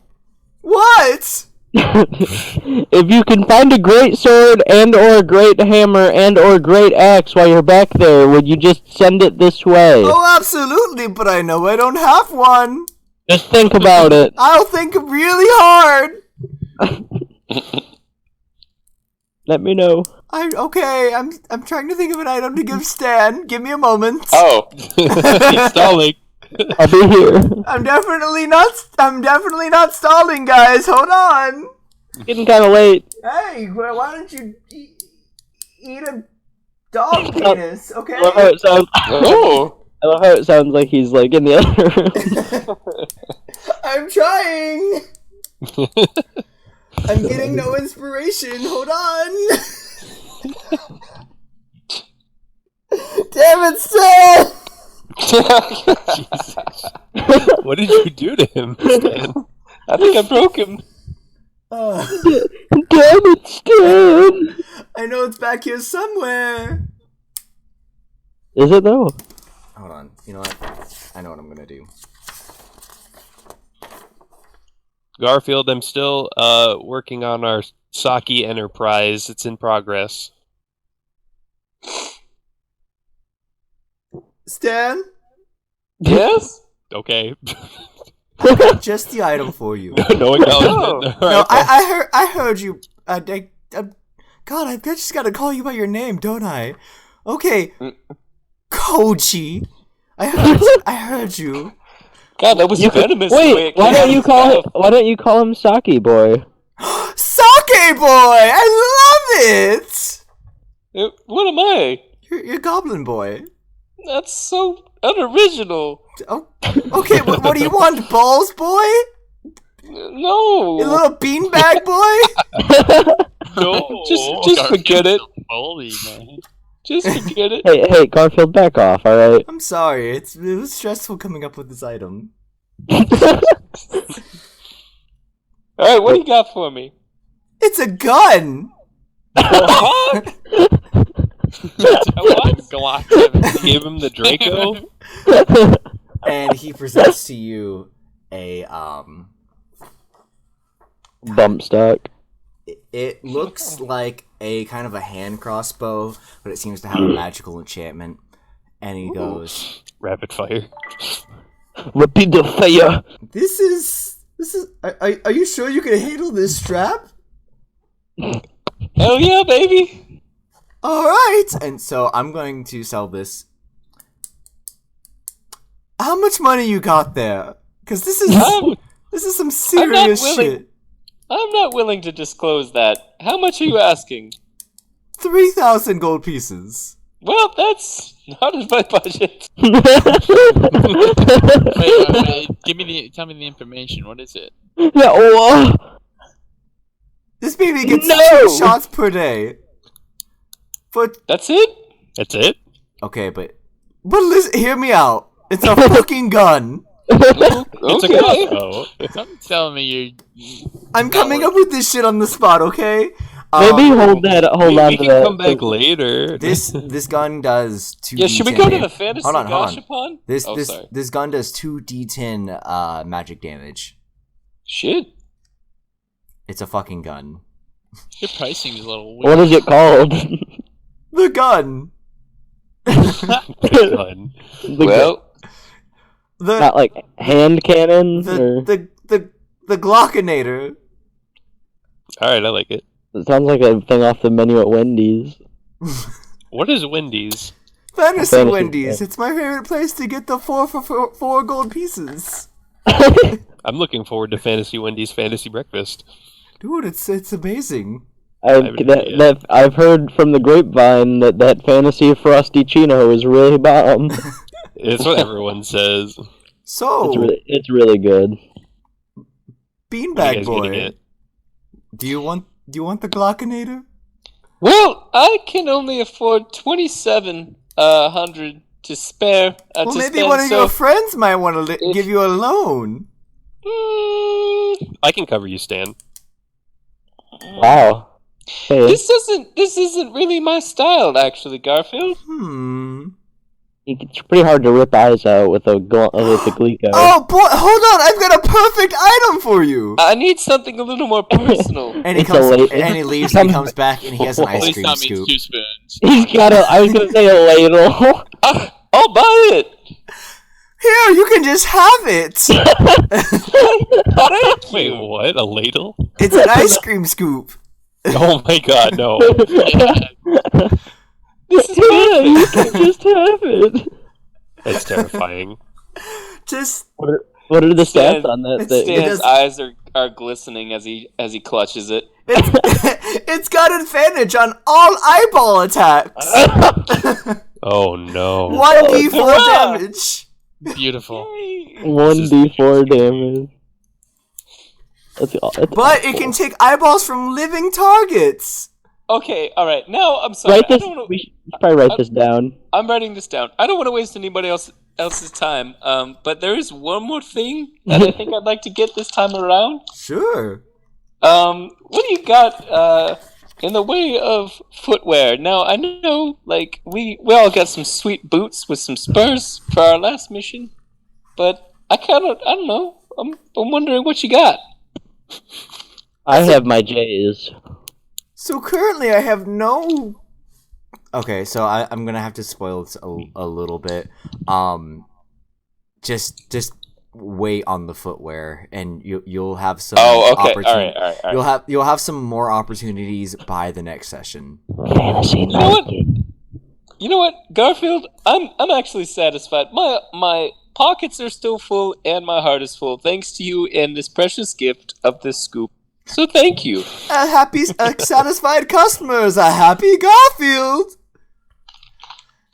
What? If you can find a great sword and or a great hammer and or great axe while you're back there, would you just send it this way? Oh, absolutely, but I know I don't have one. Just think about it. I'll think really hard. Let me know. I'm trying to think of an item to give Stan. Give me a moment. Oh, Stalling. I'll be here. I'm definitely not stalling, guys. Hold on. It's getting kind of late. Hey, why don't you eat a dog penis? Okay. I love how it sounds. oh. I love how it sounds like he's like in the other room. I'm trying. I'm getting no inspiration. Hold on. Damn it, Stan! What did you do to him, Stan? I think I broke him. Uh, Damn it, Stan! I know it's back here somewhere. Is it though? Hold on. You know what? I know what I'm gonna do. Garfield, I'm still working on our Saki Enterprise. It's in progress. Stan, Yes? Okay. just the item for you. No acknowledgement. No, I heard you. God, I just gotta call you by your name, don't I? Okay, Koji. I heard you. God, that was venomous. the way Wait, it why came don't out you of call his it? Why don't you call him Saki Boy? Sake boy, I love it. mouth. What am I? You're Goblin Boy. That's so unoriginal. Oh, okay, what do you want, balls, boy? No. You little beanbag boy? No, Just forget it. Holy man. Just forget it. Hey, Garfield, back off, alright? I'm sorry, it was stressful coming up with this item. Alright, what do you got for me? It's a gun! What? Glock Gave him the Draco. And he presents to you a, Bump stock. It looks like a kind of a hand crossbow, but it seems to have a magical enchantment. And he goes, Rapid fire. Repeat the fire. This is, are you sure you can handle this strap? Hell yeah, baby. Alright! And so I'm going to sell this. How much money you got there? Cause this is some serious willing. shit. I'm not willing to disclose that. How much are you asking? 3,000 gold pieces. Well, that's not in my budget. Wait, tell me the information. What is it? Yeah, oh, This baby gets No! 2 shots per day. For That's it? That's it. okay, but listen, hear me out. It's a fucking gun. It's a crossbow. Something's telling me you're. I'm coming up with this shit on the spot, okay? maybe hold we on to can that. come back later. This gun does 2d10. Yeah, should we go to the fantasy Hold on. gashapon? Sorry. This gun does 2d10 magic damage. Shit. It's a fucking gun. Your pricing is a little What weird. is it called? The gun. Done. Well, Not like hand cannons, or the Glockinator. All right, I like it. it sounds like a thing off the menu at Wendy's. What is Wendy's? Fantasy Fantasy, Wendy's. yeah. It's my favorite place to get the 4 for 4 gold pieces. I'm looking forward to Fantasy Wendy's Fantasy Breakfast. Dude, it's amazing. I've heard from the grapevine that fantasy frosty chino is really bomb. It's what everyone says. So, It's really good. You Beanbag guys getting Boy, it? do you want the Glockinator? well, I can only afford 2,700 to spare. Well, to maybe spend, one of so, your friends might want to if- give you a loan. I can cover you, Stan. Wow. Hey, This isn't really my style, actually, Garfield. it's pretty hard to rip eyes out with a Glico. Oh boy, hold on! I've got a perfect item for you. I need something a little more personal. And he It's comes a late- and he leaves and he comes back and he has an ice Please cream tell me scoop. it's 2 spoons. He's got I was gonna say a ladle. I'll buy it. Here, you can just have it. Thank Wait, you. what? A ladle? It's an ice cream scoop. Oh my god, no. This is Yeah, you perfect. can just have it. That's terrifying. Just What are the Stan- stats on that? it's- thing? it Stan's does- eyes are glistening as he clutches it. it's got advantage on all eyeball attacks. Oh no. 1d4 damage. Beautiful. 1d4 damage. That's But it can take eyeballs from living targets. Okay, all right. Now I'm sorry. Write I this. don't wanna, We should probably write this down. I'm writing this down. I don't want to waste anybody else's time. But there is one more thing that I think I'd like to get this time around. Sure. What do you got in the way of footwear? Now I know, like we all got some sweet boots with some spurs for our last mission, but I don't know. I'm wondering what you got. I have my J's. So currently I have no... Okay, so I'm gonna have to spoil this a little bit. Just wait on the footwear, and you'll have some. Oh, okay. opportun- All right. You'll have some more opportunities by the next session. Fantasy know what? night. You know what, Garfield? I'm actually satisfied. My pockets are still full, and my heart is full, thanks to you and this precious gift of this scoop. So thank you. A happy, satisfied customer is a happy Garfield.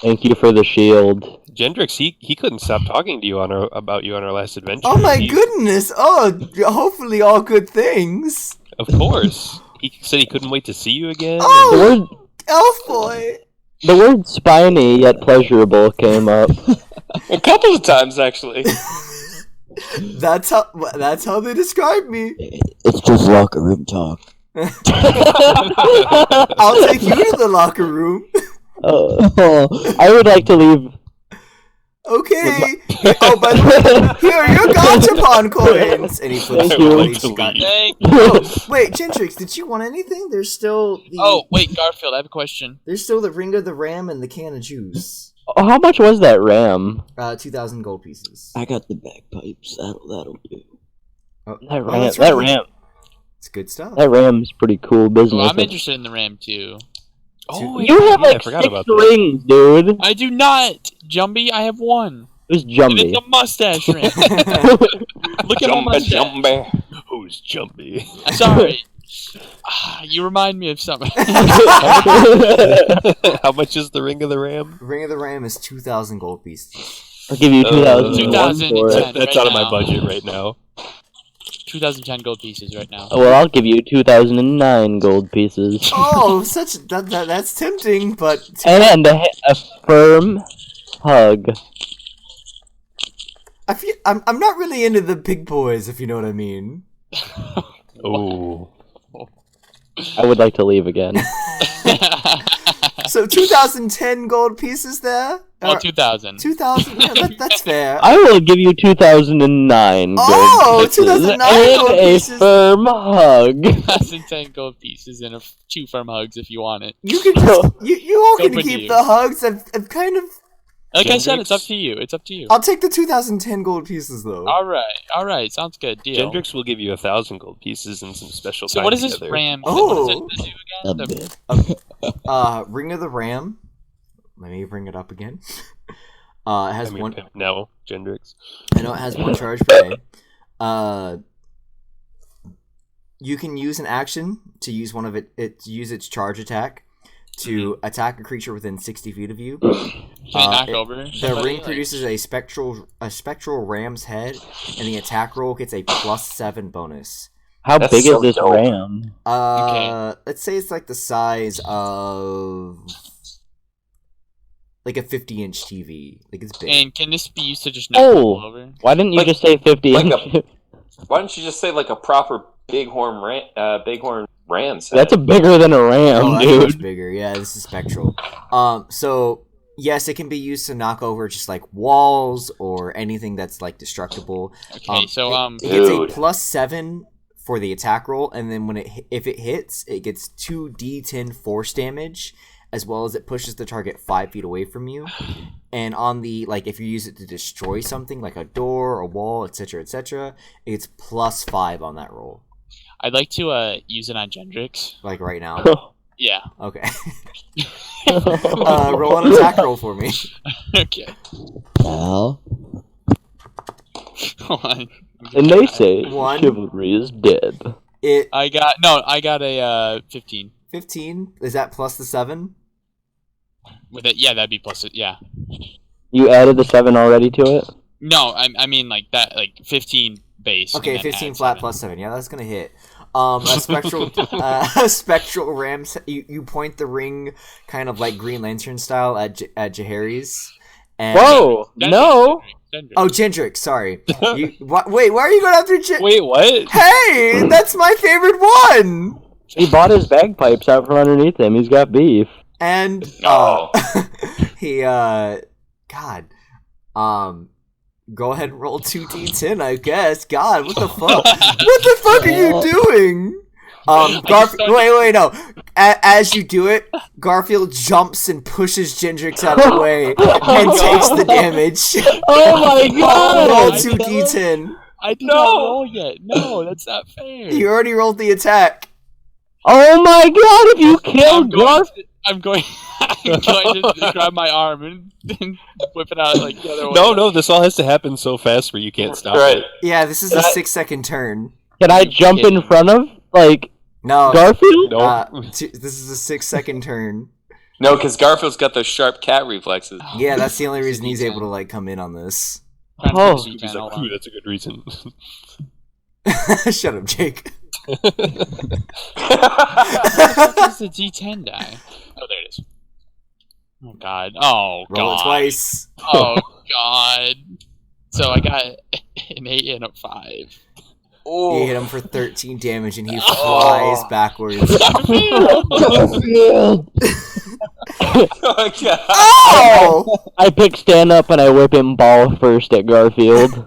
Thank you for the shield. Gendrix, he couldn't stop talking to you about you on our last adventure. Oh my goodness! Oh, hopefully all good things. Of course. He said he couldn't wait to see you again. The Oh, word, elf boy. the word spiny yet pleasurable came up. A couple of times, actually. That's how they describe me. It's just locker room talk. I'll take you to the locker room. I would like to leave. Okay. Oh, by the way, here are your Gachapon coins. And he flips Thank them you. on each guy. Thank you. Oh, wait, Gentrix, did you want anything? There's still the Oh, wait, Garfield, I have a question. there's still the Ring of the Ram and the can of juice. Oh, how much was that RAM? 2,000 gold pieces. I got the bagpipes. That'll do. Oh, That oh, RAM. that's That right. RAM. It's good stuff. That RAM's pretty cool business. Well, I'm interested in the RAM too. Oh, You have yeah, I like forgot 6 about that. rings, dude. I do not, Jumbie. I have one. Who's And Jumbie? it's a mustache ring. Look at my mustache. Jumbe. Who's Jumpy? Sorry. You remind me of something. How much is the Ring of the Ram? Ring of the Ram is 2,000 gold pieces. I'll give you 2,000. 2,000 for it. That's right out of my now. budget right now. 2010 gold pieces right now. Well, I'll give you 2009 gold pieces. Oh, that's tempting, but And a firm hug. I'm not really into the big boys, if you know what I mean. Oh. I would like to leave again. So 2010 gold pieces there. Well, 2000. 2,000. Yeah, that's fair. I will give you 2009 gold Oh, pieces 2009 and gold a pieces. firm hug. 2010 gold pieces and 2 firm hugs if you want it. You can just you all can Open to keep you. the hugs. I've kind of. Like I said, it's up Gendrix? to you. It's up to you. I'll take the 2010 gold pieces though. All right. Sounds good. Deal. Gendrix will give you 1,000 gold pieces and some special So time what is this together. RAM? Oh. What does it do A again? bit. Ring of the Ram. Let me bring it up again. It has I mean, one. no, Gendrix. I know it has one charge per day. You can use an action to use one of to use its charge attack to attack a creature within 60 feet of you. Can I knock over The somebody? ring Like- produces a spectral ram's head, and the attack roll gets a +7 bonus. How That's big so is this dope. RAM? Let's say it's like the size of like a 50-inch TV. Like it's big. And can this be used to just knock people Oh, over? why didn't you Like- just say 50 like inch? Why don't you just say like a proper bighorn ram set? That's a bigger than a Oh, RAM, that's dude. much bigger. Yeah, this is spectral. So yes, it can be used to knock over just like walls or anything that's like destructible. Okay, so it gets Dude. a +7 for the attack roll, and then when if it hits, it gets 2d10 force damage, as well as it pushes the target 5 feet away from you. And on the like, if you use it to destroy something like a door, a wall, etc., etc., it's +5 on that roll. I'd like to use it on Gendrix. Like right now. Yeah. Okay. Roll an attack roll for me. Okay. Al? Hold on. And they say One. chivalry is dead. I got a 15. 15. Is that plus the 7? With it, yeah, that'd be plus it. Yeah. You added the 7 already to it? No, I mean like that, like 15 base. and Okay, then 15 add flat 7. plus 7. Yeah, that's gonna hit. A spectral ram. You point the ring, kind of like Green Lantern style, at Jaehaerys. And Whoa! Gendrix, No! Gendrix. Oh, Gendrix. Sorry. Wait, why are you going after Gendrix? Wait, what? Hey, that's my favorite one. He bought his bagpipes out from underneath him. He's got beef. And Oh. he go ahead and roll 2d10, I guess. God, what the fuck? What the fuck are you doing? Wait, no. As you do it, Garfield jumps and pushes Gendrix out of the way and takes the damage. Oh my god! Roll 2d10. I did not roll yet. No, that's not fair. You already rolled the attack. Oh my god, if you kill Garfield! I'm going to grab my arm and whip it out like the other way. No, this all has to happen so fast where you can't stop Right. it. Yeah, this is a 6-second turn. Can I jump in front of, like, No. Garfield? No. This is a 6-second turn. No, because Garfield's got those sharp cat reflexes. Yeah, that's the only reason he's able to like come in on this. Oh. Trying to He's like, ooh, that's a good reason. Shut up, Jake. What is the D10 die? Oh, there it is. Oh god. Oh god. Roll it twice. Oh god. So I got an 8 and a 5. You Oh, hit him for 13 damage and he flies backwards. Garfield! oh god. Oh! I pick Stan up and I whip him ball first at Garfield.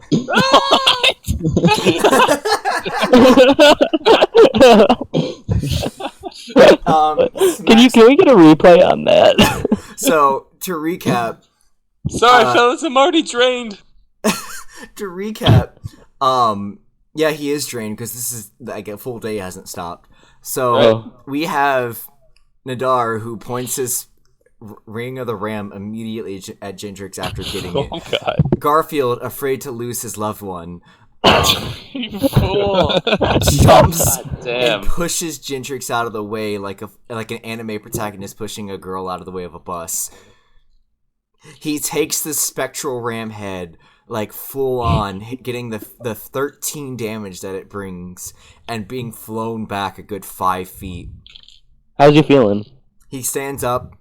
Can we get a replay on that? So, to recap, Sorry, fellas, I'm already drained. yeah, he is drained because this is like a full day hasn't stopped. So Right. we have Nadar who points his ring of the ram immediately at Gendrix after getting it. Oh god. Garfield, afraid to lose his loved one, You fool. jumps Damn. and pushes Gendrix out of the way like an anime protagonist pushing a girl out of the way of a bus. He takes the spectral ram head like full on, getting the 13 damage that it brings and being flown back a good 5 feet. How's you feeling? He stands up.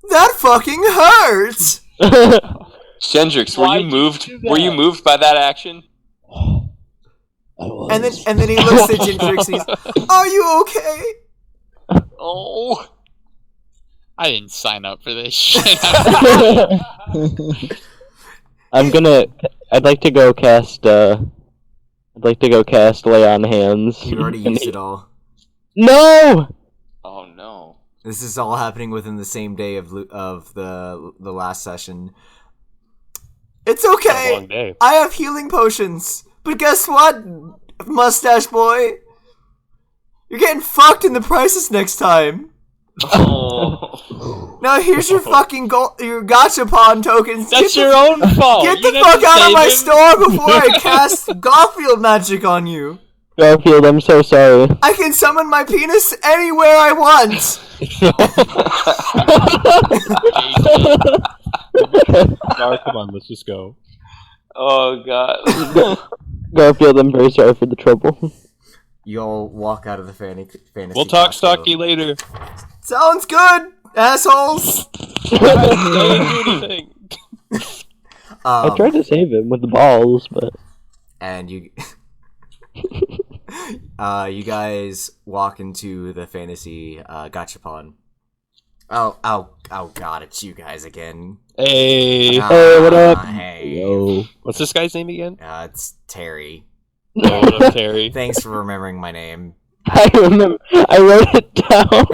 That fucking hurts. Gendrix, were Why'd you you moved? do Were you that? moved by that action? I was. And then he looks at Gendrix and he's, "Are you okay?" Oh. I didn't sign up for this shit. I'd like to go cast Lay on Hands. You already used it all. No! Oh no. This is all happening within the same day of the last session. It's A okay. long day. I have healing potions. But guess what, mustache boy? You're getting fucked in the prices next time. Oh. Now here's your fucking your gachapon tokens. That's your own fault. Get You the never fuck out of saved my him. store before I cast Garfield magic on you. Garfield, I'm so sorry. I can summon my penis anywhere I want. Gar, come on, let's just go. Oh god. Garfield, I'm very sorry for the trouble. You all walk out of the fantasy. We'll talk castle. stocky later. Sounds good, assholes. Don't do anything. I tried to save him with the balls, but And you, you guys walk into the fantasy gachapon. Oh God! It's you guys again. Hey. Hey, what up? Hey. yo. What's this guy's name again? It's Terry. Oh, what up, Terry? Thanks for remembering my name. I remember. I wrote it down.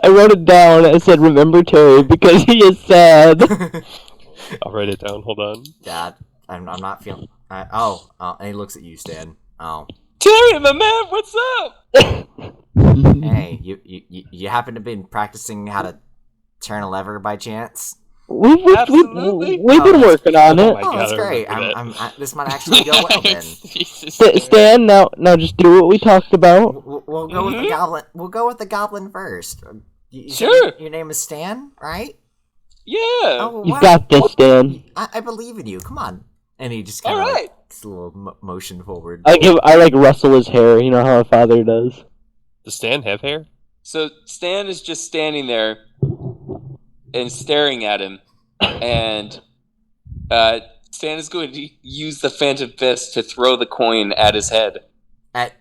I wrote it down. I said, "Remember Terry," because he is sad. I'll write it down. Hold on. Dad, I'm not feeling. And he looks at you, Stan. Oh, Terry, my man, what's up? hey, you happen to been practicing how to turn a lever by chance? Absolutely. We've been working on Oh it. my Oh, that's God, I great. remember This might actually go well then. Jesus. Stan, now just do what we talked about. We'll go with the goblin. We'll go with the goblin first. You said Sure. Your name is Stan, right? Yeah. Oh, You what? got this, Stan. I believe in you. Come on. And he just kind All of right. makes a little motion forward. I like rustle his hair. You know how a father does. Does Stan have hair? So Stan is just standing there and staring at him, and Stan is going to use the Phantom Fist to throw the coin at his head. At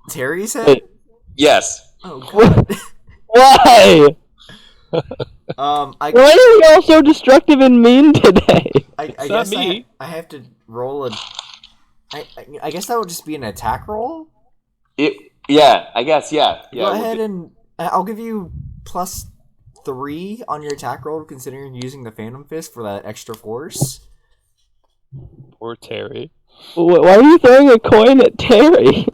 Terry's head. Wait. Yes. Oh God. Why? I Why are we all so destructive and mean today? I not guess me. I have to roll a. I guess that would just be an attack roll. Yeah, I guess. Yeah. Go ahead and I'll give you +3 on your attack roll, considering using the Phantom Fist for that extra force. Poor Terry. Why are you throwing a coin at Terry?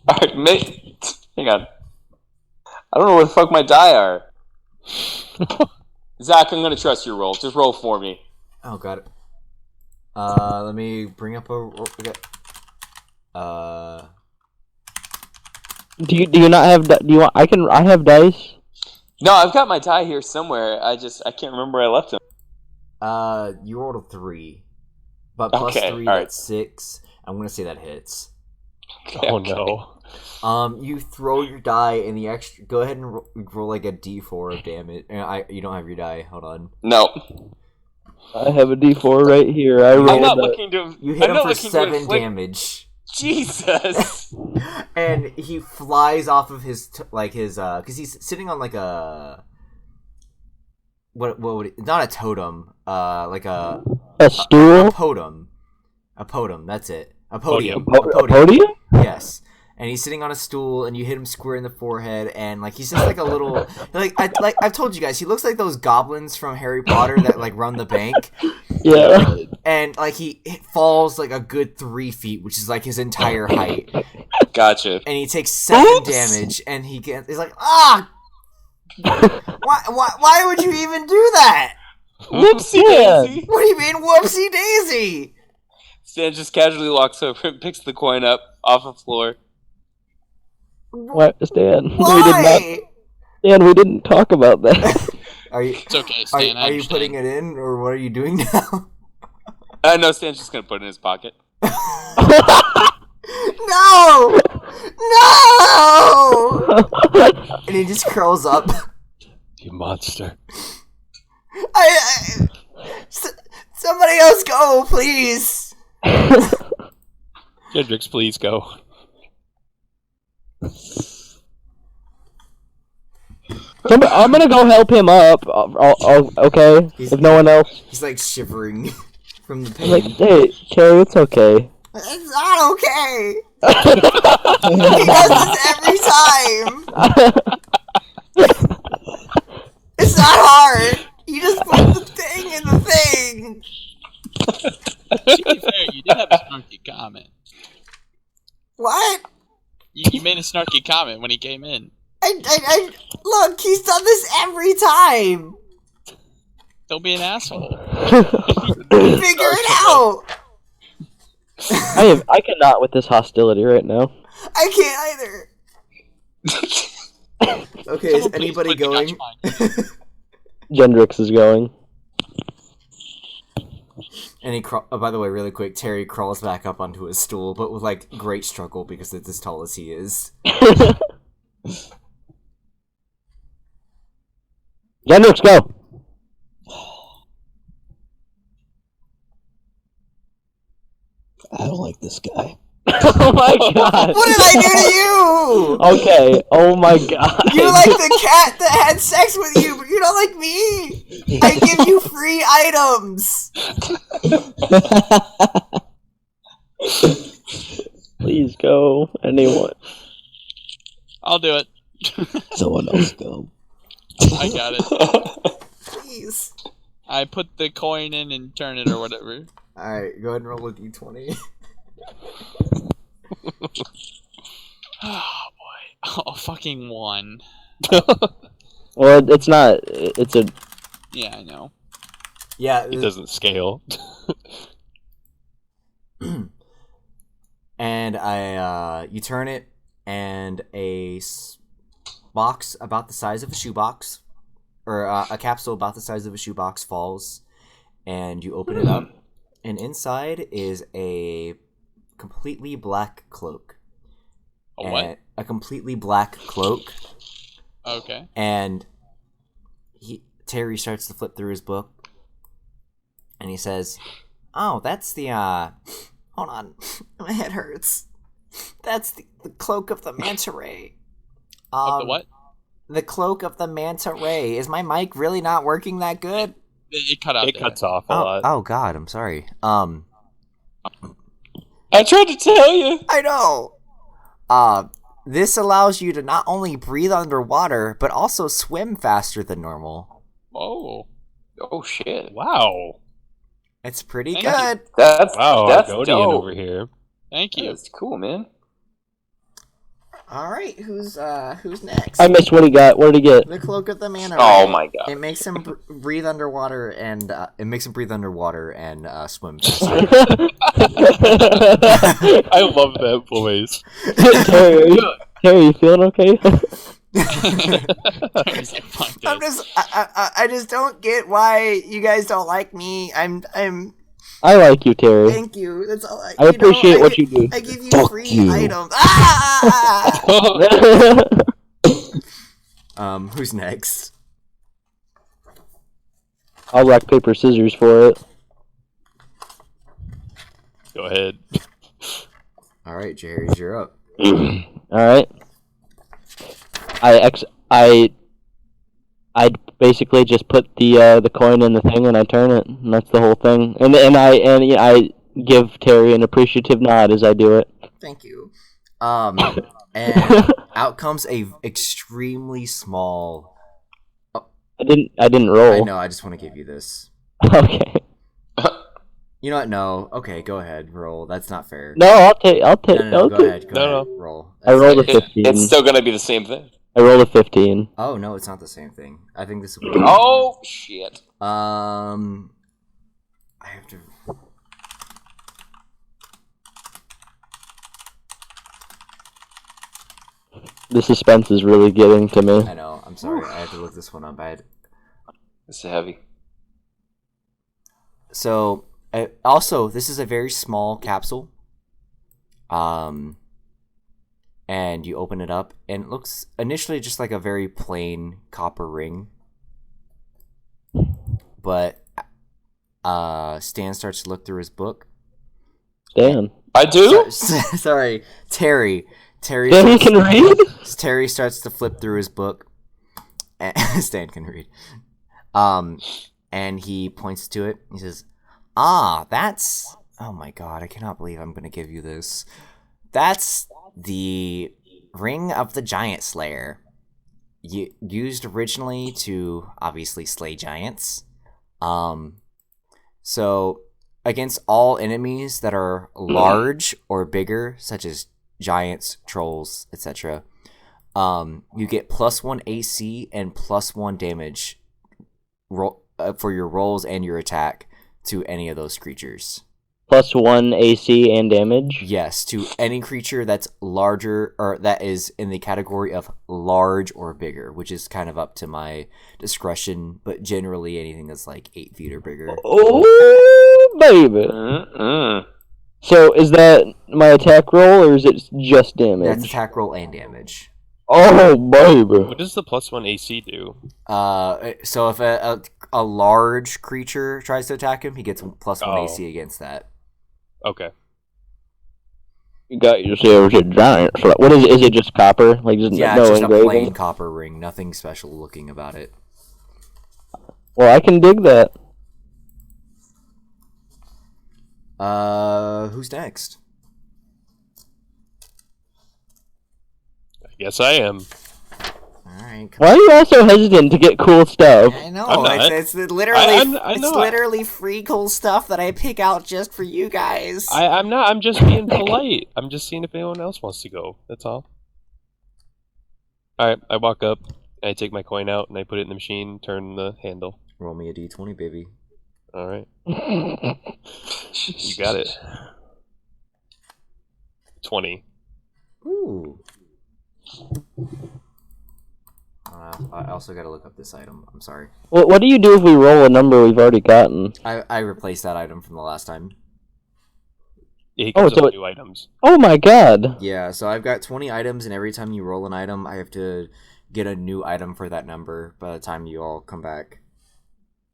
All right, mate. Hang on. I don't know where the fuck my die are. Zach, I'm gonna trust your roll. Just roll for me. Oh, got it. Let me bring up a. Do you not have? Do you want? I have dice. No, I've got my die here somewhere. I can't remember where I left them. You rolled a 3, but plus Okay, 3, alright. that's 6. I'm gonna say that hits. Oh no. You throw your die and the extra. Go ahead and roll like a D4 of damage. You don't have your die. Hold on. No. I have a D4 right here. I rolled. I'm not that. looking to. You hit I'm him not for looking to 7 inflict- damage, Jesus. and he flies off of his because he's sitting on like a what would it, not a totem, like a stool. a podum. That's it. A podium. A podium? Yes. And he's sitting on a stool, and you hit him square in the forehead, and like he's just like a little I've told you guys, he looks like those goblins from Harry Potter that like run the bank, Yeah. and like he falls like a good 3 feet, which is like his entire height, Gotcha. and he takes 7 damage, and he's like, ah, why would you even do that? Whoopsie Yeah. daisy. What do you mean, whoopsie daisy? Stan just casually walks over and picks the coin up off the floor. What, Stan? We did not. Why? Stan, we didn't talk about that. Are you? It's okay, Are, Stan. I are you understand. putting it in, or what are you doing now? No, Stan's just gonna put it in his pocket. No! No! And he just curls up. You monster. Somebody else go, please. Gendrix, please go. I'm gonna go help him up. Okay, He's- if no one else. He's like shivering from the I'm like, pain. hey, Terry, it's okay. It's not okay. He does this every time. It's not hard. You just put the thing in the thing. To be fair, you did have a snarky comment. What? You made a snarky comment when he came in. I look. He's done this every time. Don't be an asshole. Figure it out. I cannot with this hostility right now. I can't either. Okay, is Someone please anybody put the going? Dutch mine. Gendrix is going. And he by the way, really quick, Terry crawls back up onto his stool, but with like great struggle because it's as tall as he is. Gendrix, go. I don't like this guy. Oh my god. What did I do to you? Okay. Oh my god. You're like the cat that had sex with you, but you're not like me. I give you free items. Please go. Anyone. I'll do it. Someone else go. I got it. Please. I put the coin in and turn it or whatever. Alright, go ahead and roll a d20. Oh boy. Oh, fucking 1. Well, it's not. It's a. Yeah, I know. Yeah, It doesn't scale. and you turn it, and a box about the size of a shoebox, or a capsule about the size of a shoebox falls, and you open it up, and inside is a completely black cloak. A what? And a completely black cloak, Okay. and Terry starts to flip through his book, and he says, "Oh, that's the hold on, my head hurts. That's the cloak of the manta ray." Of the what? The cloak of the manta ray. Is my mic really not working that good? It cut out It there. cuts off a lot. Oh God, I'm sorry. I tried to tell you. I know. This allows you to not only breathe underwater, but also swim faster than normal. Oh. Oh shit. Wow. It's pretty Thank good. That's Wow, that's Argonian dope. over here. Thank you. That's cool, man. All right, who's next? I missed what he got. What did he get? The cloak of the manta ray. Oh my god. It makes him breathe underwater and swim. I love that voice. Terry, Terry, you feeling okay? Terry's like, "Fuck I'm this." just I just don't get why you guys don't like me. I'm I like you, Terry. thank you. That's all I appreciate what you do. I give you Fuck free you. items. Ah! Who's next? I'll rock paper scissors for it. Go ahead. All right, Jerry's, you're up. All right. I basically just put the coin in the thing and I turn it, and that's the whole thing. And I give Terry an appreciative nod as I do it. Thank you. And out comes a extremely small. I didn't roll. I know. I just want to give you this. Okay. You know what? No. Okay, go ahead. Roll. That's not fair. No, I'll take. No, go ahead. Go No, ahead. Roll. I rolled a That's- 15. It's still gonna be the same thing. I rolled a 15. Oh no, it's not the same thing. I think this will be. Oh shit! I have to. The suspense is really getting to me. I know. I'm sorry. I have to look this one up. It's heavy. So, also, this is a very small capsule. And you open it up, and it looks initially just like a very plain copper ring. But Stan starts to look through his book. Stan. I do. Sorry, Terry. Terry. Stan can read? Terry starts to flip through his book. And Stan can read. And he points to it. He says, that's... Oh my god, I cannot believe I'm going to give you this. That's the Ring of the Giant Slayer. Used originally to, obviously, slay giants. So, against all enemies that are large or bigger, such as giants, trolls, etc., you get +1 AC and +1 damage for your rolls and your attack to any of those creatures. +1 AC and damage? Yes, to any creature that's larger, or that is in the category of large or bigger, which is kind of up to my discretion, but generally anything that's like 8 feet or bigger. Oh, baby. So, is that my attack roll, or is it just damage? That's attack roll and damage. Oh, baby. What does the +1 AC do? So if a large creature tries to attack him, he gets +1 AC against that. Okay. You got yourselves a giant. What is it? Is it just copper? Like just Yeah, no it's just engraving? a plain copper ring. Nothing special looking about it. Well, I can dig that. Who's next? I guess I am. Alright. Why are you all so hesitant to get cool stuff? I know. I'm not. It's literally I'm it's not. literally free cool stuff that I pick out just for you guys. I'm not. I'm just being polite. I'm just seeing if anyone else wants to go. That's all. Alright, I walk up, and I take my coin out, and I put it in the machine, turn the handle. Roll me a d20, baby. Alright. You got it. 20. Ooh. I also got to look up this item. I'm sorry. What do you do if we roll a number we've already gotten? I replaced that item from the last time. Yeah, he comes so up with it- new items. Oh my god. Yeah, so I've got 20 items, and every time you roll an item, I have to get a new item for that number by the time you all come back.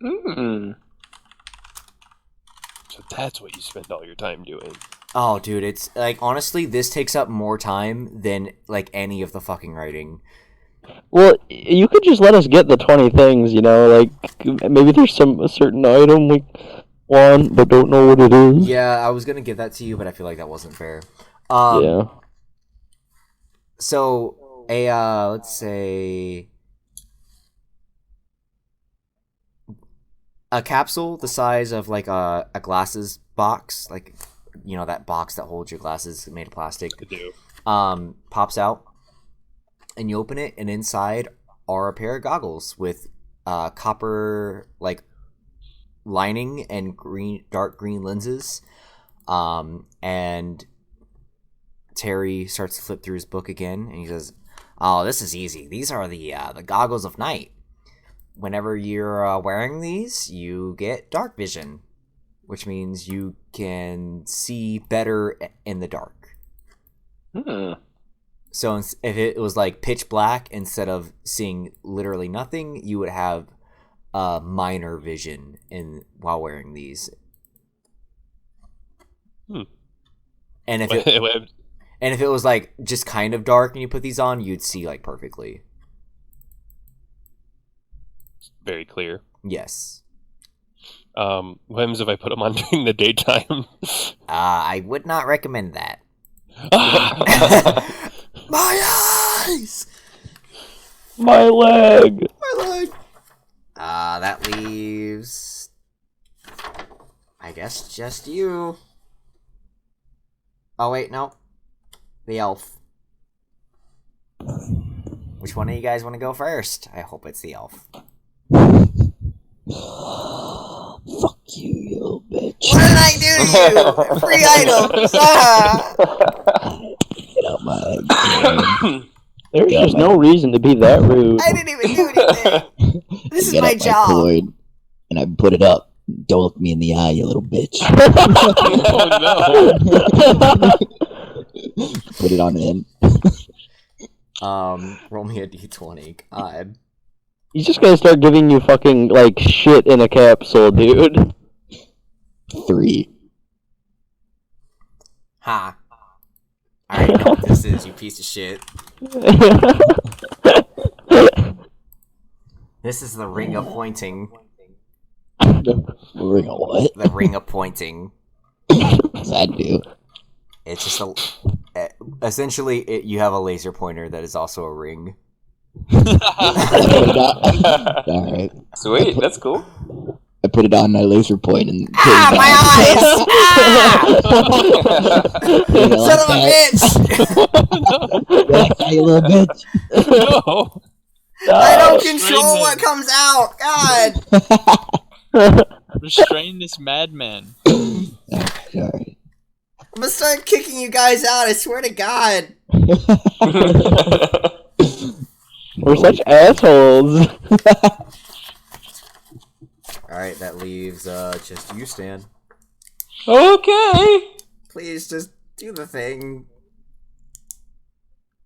So that's what you spend all your time doing. Oh, dude, it's like honestly, this takes up more time than like any of the fucking writing. Well, you could just let us get the 20 things, you know, like maybe there's a certain item we want but don't know what it is. Yeah, I was gonna give that to you, but I feel like that wasn't fair. Yeah. So let's say a capsule the size of like a glasses box, like you know that box that holds your glasses made of plastic. To do. Pops out, and you open it, and inside are a pair of goggles with copper like lining and dark green lenses, and Terry starts to flip through his book again, and he says, "Oh, this is easy. These are the goggles of night. Whenever you're wearing these, you get dark vision, which means you can see better in the dark." So if it was like pitch black, instead of seeing literally nothing, you would have minor vision while wearing these. And if it was like just kind of dark and you put these on, you'd see like perfectly. Very clear. Yes. What happens if I put them on during the daytime? I would not recommend that. My eyes! My leg! My leg! That leaves... I guess just you. Oh wait, no. The elf. Which one of you guys want to go first? I hope it's the elf. Fuck you, you little bitch. What did I do to you? Free items! Get out my leg. There's just no reason to be that rude. I didn't even do anything! This is Get my out job! cord, and I put it up. Don't look me in the eye, you little bitch. Put it on him. Roll me a d20. God. He's just gonna start giving you fucking, like, shit in a capsule, dude. 3. Ha. I already know what this is, you piece of shit. This is the ring of pointing. Ring of what? The ring of pointing. What does that do? It's just essentially, you have a laser pointer that is also a ring. Alright. Sweet, that's cool. I put it on my laser point and... My eyes! Son of a bitch! You little bitch. No! I don't control what comes out! God! Restrain this madman. Sorry. I'm gonna start kicking you guys out, I swear to God! We're such assholes. Alright, that leaves just you, Stan. Okay. Please, just do the thing.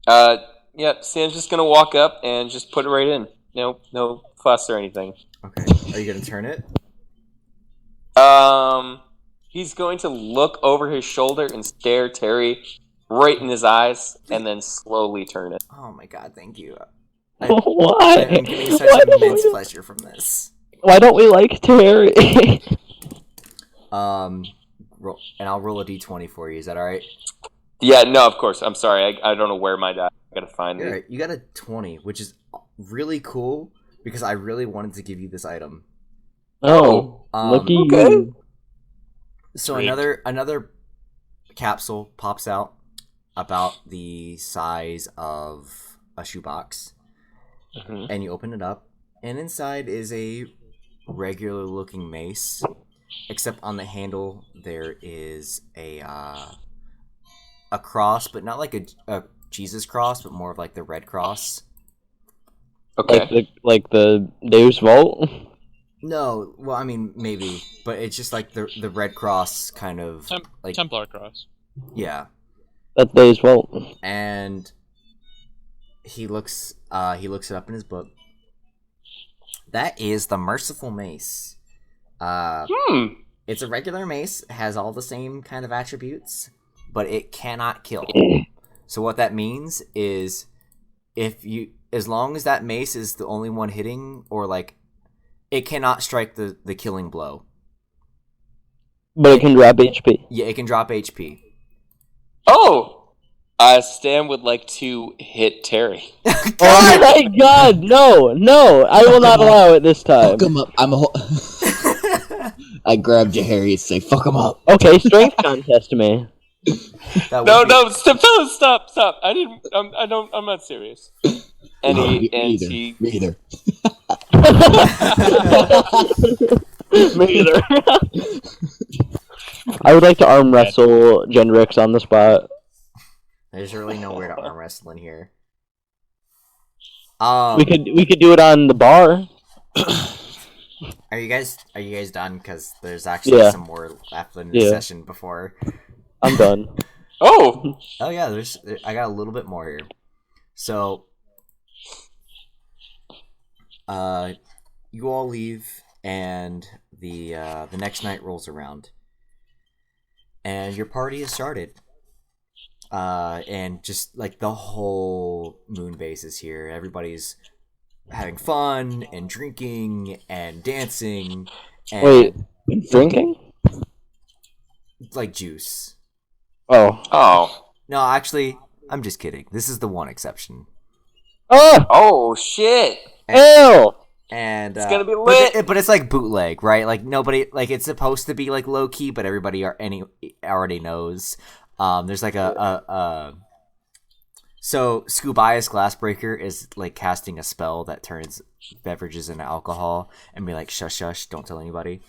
Yep, Stan's just gonna walk up and just put it right in. No fuss or anything. Okay, are you gonna turn it? He's going to look over his shoulder and stare Terry right in his eyes, and then slowly turn it. Oh my God, thank you. Why? I'm getting such Why don't immense we- pleasure from this. Why don't we like Terry? And I'll roll a d20 for you, is that alright? Yeah, no, of course. I'm sorry. I don't know where my die. I gotta find it. Alright, you got a 20, which is really cool, because I really wanted to give you this item. Oh, looky okay. you. So Sweet. another capsule pops out about the size of a shoebox, and you open it up, and inside is a regular looking mace, except on the handle there is a cross, but not like a Jesus cross, but more of like the red cross. Okay. Like the Deus Vault? No, well, I mean maybe, but it's just like the red cross kind of like Templar cross. yeah. That's Deus Vault. And he looks it up in his book. That is the Merciful Mace. It's a regular mace, has all the same kind of attributes, but it cannot kill. So what that means is as long as that mace is the only one hitting, or like it cannot strike the killing blow. But it can drop HP. Yeah, it can drop HP. Oh! Stan would like to hit Terry. Oh my God! No, I will not allow it this time. Fuck him up. I grabbed Jahari and say, fuck him up. Okay, strength contest me. That would No, be- stop! I didn't. I'm not serious. And Me he. either. Me either. I would like to arm wrestle Gendrix on the spot. There's really nowhere to arm wrestle in here. We could do it on the bar. Are you guys done? Because there's actually Yeah. some more left in this Yeah. session before. I'm done. Oh, Oh yeah, I got a little bit more here. So, you all leave, and the next night rolls around, and your party is started. And just like the whole moon base is here. Everybody's having fun and drinking and dancing. And Wait, drinking? like juice. Oh. oh, No, actually, I'm just kidding. This is the one exception. Oh! oh shit! Ew! And It's gonna be but lit. but it's like bootleg, right? Like nobody, like it's supposed to be like low key, but everybody already knows. There's like so Scubias Glassbreaker is like casting a spell that turns beverages into alcohol and be like shush shush, don't tell anybody.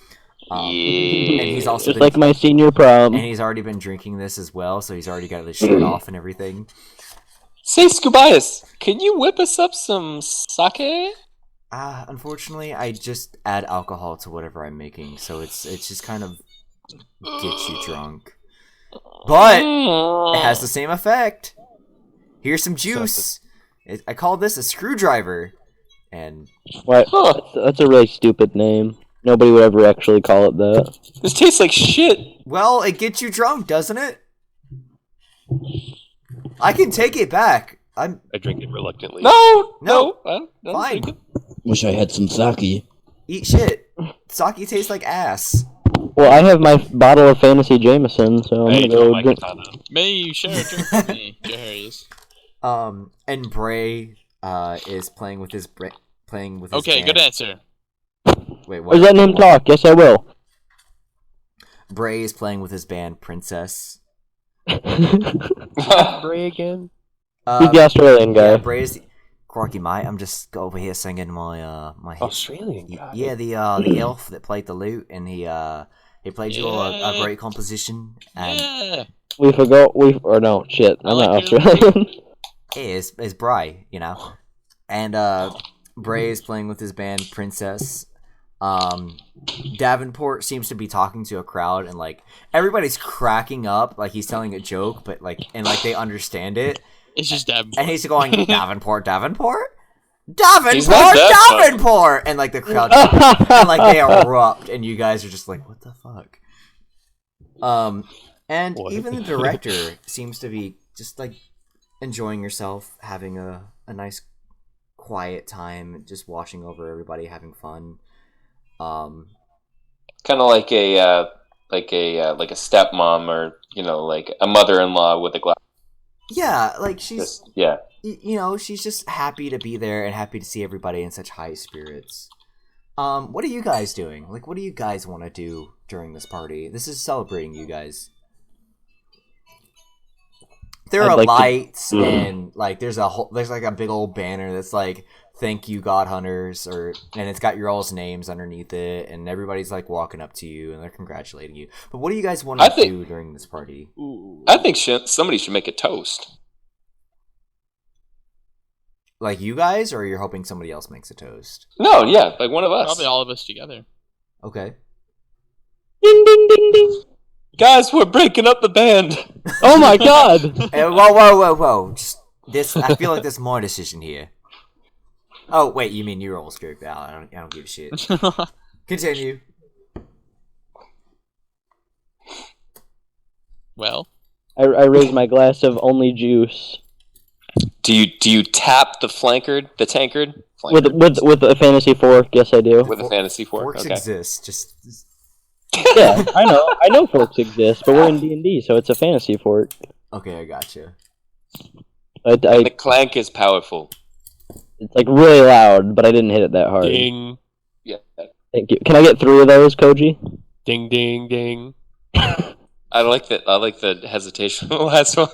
Yeah. And he's also Just been, like my senior prom. and he's already been drinking this as well, so he's already got his shirt off and everything. Say, Scubias, can you whip us up some sake? Unfortunately, I just add alcohol to whatever I'm making, so it's just kind of gets you drunk. But it has the same effect. Here's some juice. I call this a screwdriver. And What? Huh. That's a really stupid name. Nobody would ever actually call it that. This tastes like shit. well, it gets you drunk, doesn't it? I can take it back. I drink it reluctantly. No, No. I don't Fine. drink it. Wish I had some sake. Eat shit. Sake tastes like ass. Well, I have my bottle of Fantasy Jameson, so I'm Hey, gonna draw go my drink. katana. May you share a drink with me, Jaharius? And Bray is playing with his Okay, band. good answer. Wait, Or what? letting him talk. Yes, I will. Bray is playing with his band Princess. Bray again? He's the Australian guy. Yeah, Bray is Crocky mate. I'm just over here singing my hit. Australian guy. Yeah, the elf that played the lute, and he played you all a great composition, and Yeah. We forgot. Or no, shit. I'm not like your- Australian. it's Bray, you know, and Bray is playing with his band Princess. Davenport seems to be talking to a crowd, and like everybody's cracking up, like he's telling a joke, but like they understand it, It's just Davenport. and he's going Davenport, He's not that funny. Davenport, and like the crowd, and like they erupt, and you guys are just like, what the fuck? And What? even the director seems to be just like enjoying yourself, having a nice quiet time, just watching over everybody, having fun. Kind of like a stepmom, or like a mother-in-law with a glass. Yeah, like she's Just, yeah. she's just happy to be there and happy to see everybody in such high spirits. What are you guys doing? Like, what do you guys want to do during this party? This is celebrating you guys. There I'd are like to- lights and like there's like a big old banner that's like "Thank you, God Hunters," and it's got your all's names underneath it, and everybody's like walking up to you and they're congratulating you. But what do you guys want I to think- do during this party? I think somebody should make a toast. Like you guys, or you're hoping somebody else makes a toast? No, yeah, like one of us. Probably all of us together. Okay. Ding ding ding ding. Guys, we're breaking up the band. Oh my god. Whoa! Just this. I feel like there's more decision here. Oh wait, you mean you're all scared now? I don't give a shit. Continue. Well, I raise my glass of only juice Do you tap the tankard? with a fantasy fork. Yes, I do. With a fantasy fork. Forks Okay. exist. Just Yeah, I know forks exist, but we're in D&D, so it's a fantasy fork. okay. I gotcha. The clank is powerful. It's like really loud, but I didn't hit it that hard. Ding, Yeah. Thank you. Can I get 3 of those, Koji? ding, ding, ding. I like that. I like the hesitation on the last one.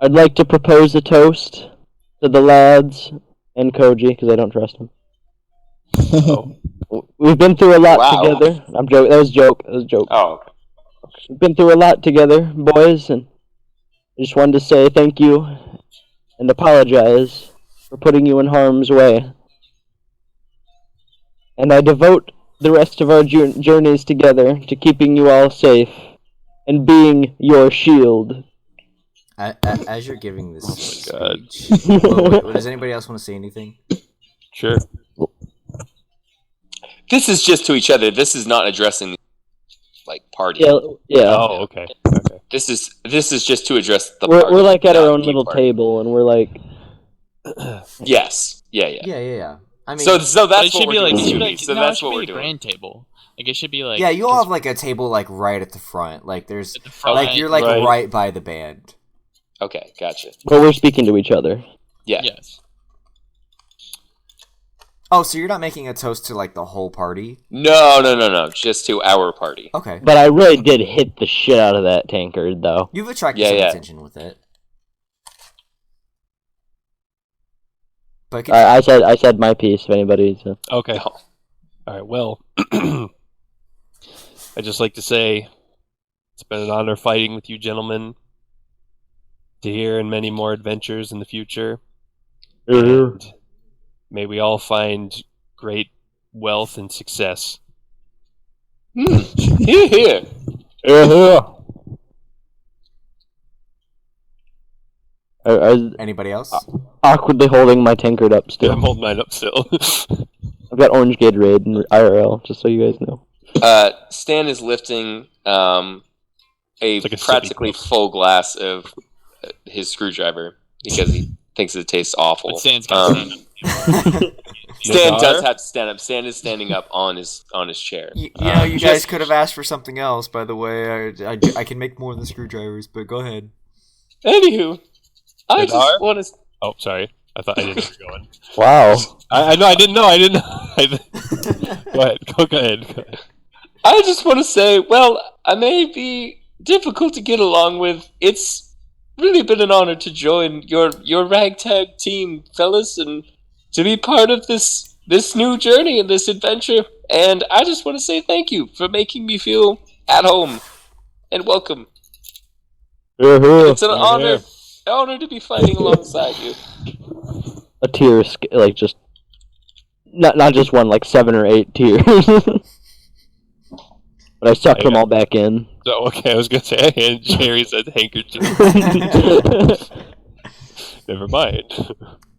I'd like to propose a toast to the lads and Koji, because I don't trust him. We've been through a lot Wow. together. I'm joking. That was a joke. Oh, okay. We've been through a lot together, boys, and I just wanted to say thank you and apologize for putting you in harm's way. And I devote the rest of our journeys together to keeping you all safe and being your shield. As you're giving this God. speech, does anybody else want to say anything? Sure. This is just to each other. This is not addressing like party. Yeah. Oh, okay. Okay. This is just to address the We're, party. we're like at our not own the little party. table, and we're like, Yes. Yeah. Yeah. I mean, So But that's it should what be we're like, doing. it should be like, So no, that's it should what be we're a doing. grand table. Like it should be like. yeah, you all 'cause have like a table like right at the front. Like there's at the front, like you're like Right. right by the band. Okay, gotcha. well, we're speaking to each other. Yeah. Yes. Oh, so you're not making a toast to like the whole party? No. Just to our party. Okay. But I really did hit the shit out of that tankard, though. You've attracted Yeah, some yeah. attention with it. But I said my piece. If anybody's Okay. Oh. All right. Well, I'd just like to say it's been an honor fighting with you gentlemen. To hear and many more adventures in the future. And may we all find great wealth and success. Here. I was anybody else? awkwardly holding my tankard up Yeah, still. I'm holding mine up still. I've got orange Gatorade in IRL, just so you guys know. Stan is lifting a It's like a practically sippy cup. full glass of his screwdriver because he thinks it tastes awful. But Stan's got stand up. Stan Nadar? does have to stand up. Stan is standing up on his chair. You know, you just- guys could have asked for something else. By the way, I can make more than screwdrivers, but go ahead. Anywho, I Nadar? just want to. Oh, sorry. I thought I didn't know where you're going. Wow. I know. I didn't know. Go ahead. Go ahead. I just want to say, well, I may be difficult to get along with. It's really been an honor to join your ragtag team, fellas, and to be part of this new journey and this adventure. And I just want to say thank you for making me feel at home and welcome. It's an honor to be fighting alongside you. A tear, like just not just one, like 7 or 8 tears. But I sucked them all back in. So, okay, I was gonna say, and Jerry said handkerchief. Never mind.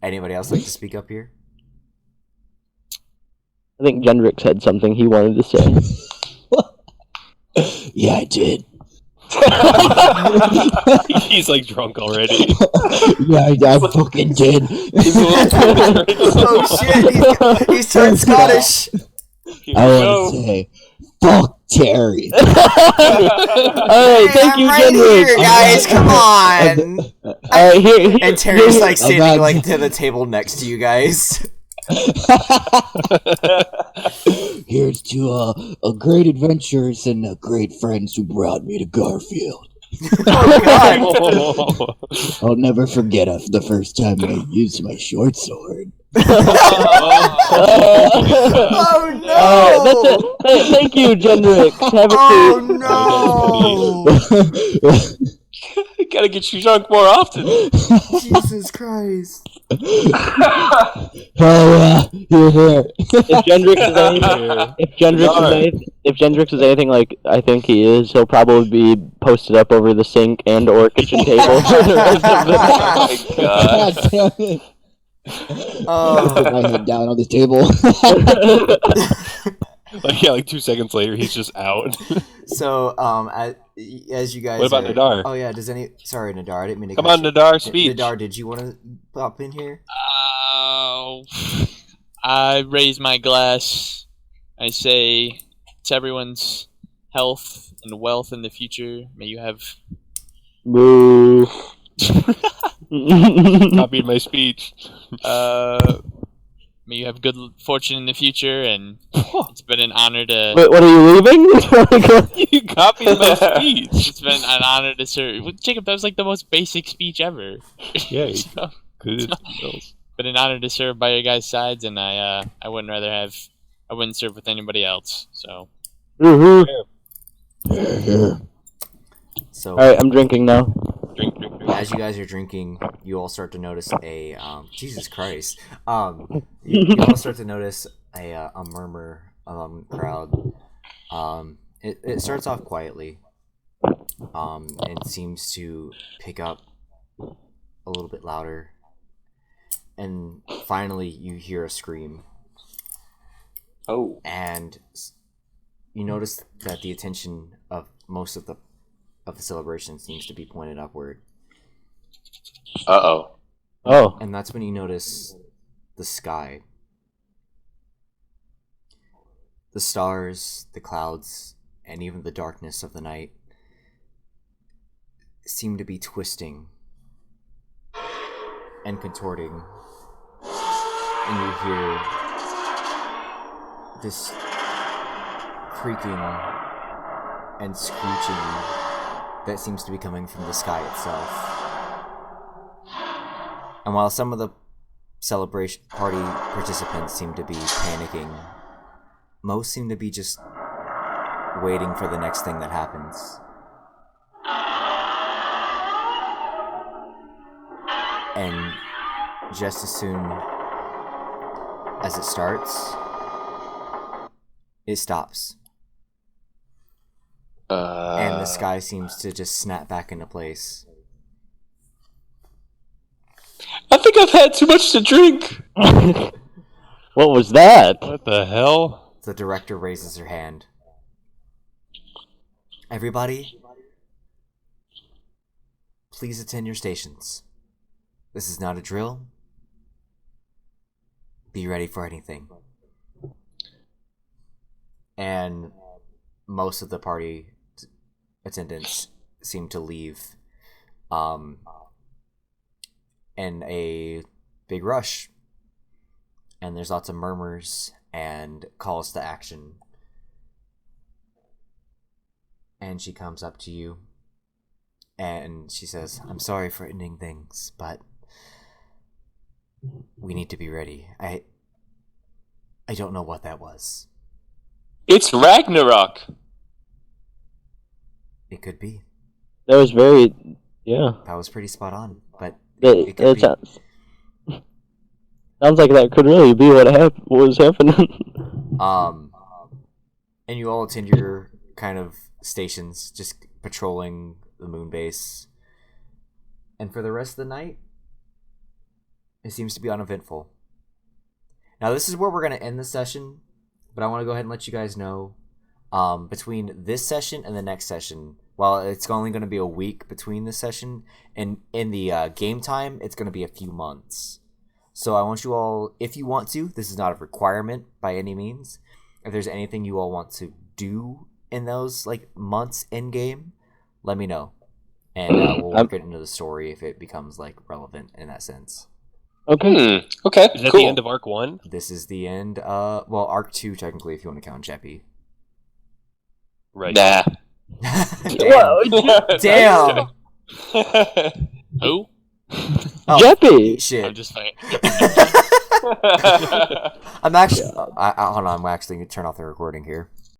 Anybody else like to speak up here? I think Gendrix had something he wanted to say. Yeah, I did. He's like drunk already. Yeah, I fucking did. Oh shit! He's turned Scottish. Here I we want go. to say, fuck Terry. Alright, thank you, right Gendrix. here, guys. Come on. Alright, here, And Terry's like I'm standing not- like to the table next to you guys. Here's to great adventures and great friends who brought me to Garfield. Oh god. I'll never forget the first time I used my short sword. Oh no. Alright, that's it. Hey, thank you, Gendrix. Have a seat. Oh no. Gotta get you drunk more often. Jesus Christ. Hell yeah, you're here. If Gendrix is anything, if Gendrix is anything like I think he is, he'll probably be posted up over the sink and or kitchen table for the rest of the Oh my god. God damn it. Oh. Put my head down on the table. like 2 seconds later, he's just out. So, as you guys. What about are- Nadar? Oh yeah. Sorry, Nadar. I didn't mean to. Come cut on, you. Nadar, speech. Nadar, did you want to pop in here? I raise my glass. I say, to everyone's health and wealth in the future, may you have. Boo. Copied my speech. May you have good fortune in the future, and it's been an honor to. Wait, what are you leaving? You copied my speech. It's been an honor to serve. Well, Jacob, that was like the most basic speech ever. Yeah, you So, could. been an honor to serve by your guys' sides, and I wouldn't serve with anybody else. So Mhm. Here, here. So Alright, I'm drinking now. Drink, drink, drink. as you guys are drinking, you all start to notice a Jesus Christ. You all start to notice a murmur among the crowd. It starts off quietly, and seems to pick up a little bit louder, and finally you hear a scream, Oh. and you notice that the attention of most of the celebration seems to be pointed upward. Uh-oh. Oh. And that's when you notice the sky. The stars, the clouds, and even the darkness of the night seem to be twisting and contorting. And you hear this creaking and screeching that seems to be coming from the sky itself. And while some of the celebration party participants seem to be panicking, most seem to be just waiting for the next thing that happens. And just as soon as it starts, it stops. And the sky seems to just snap back into place. I think I've had too much to drink. What was that? What the hell? The director raises her hand. Everybody, please attend your stations. This is not a drill. Be ready for anything. And most of the party attendants seem to leave in a big rush. And there's lots of murmurs and calls to action. And she comes up to you and she says, "I'm sorry for ending things, but we need to be ready. I don't know what that was. It's Ragnarok. It could be. That was very, yeah. That was pretty spot on, but That, it could be. sounds like that could really be what was happening. And you all attend your kind of stations, just patrolling the moon base. And for the rest of the night, it seems to be uneventful. Now, this is where we're going to end the session, but I want to go ahead and let you guys know, between this session and the next session, while it's only going to be a week between the session, and in the game time, it's going to be a few months. So I want you all, if you want to, this is not a requirement by any means, if there's anything you all want to do in those months in game, let me know, and we'll work it into the story if it becomes relevant in that sense. Okay. Okay, Is that cool. the end of Arc 1? This is the end. Well, Arc 2 technically, if you want to count Jeppy. Right. Nah. Damn. Who? Oh, Jeppy! shit. I'm just saying. I'm actually. Hold on. I'm actually gonna turn off the recording here.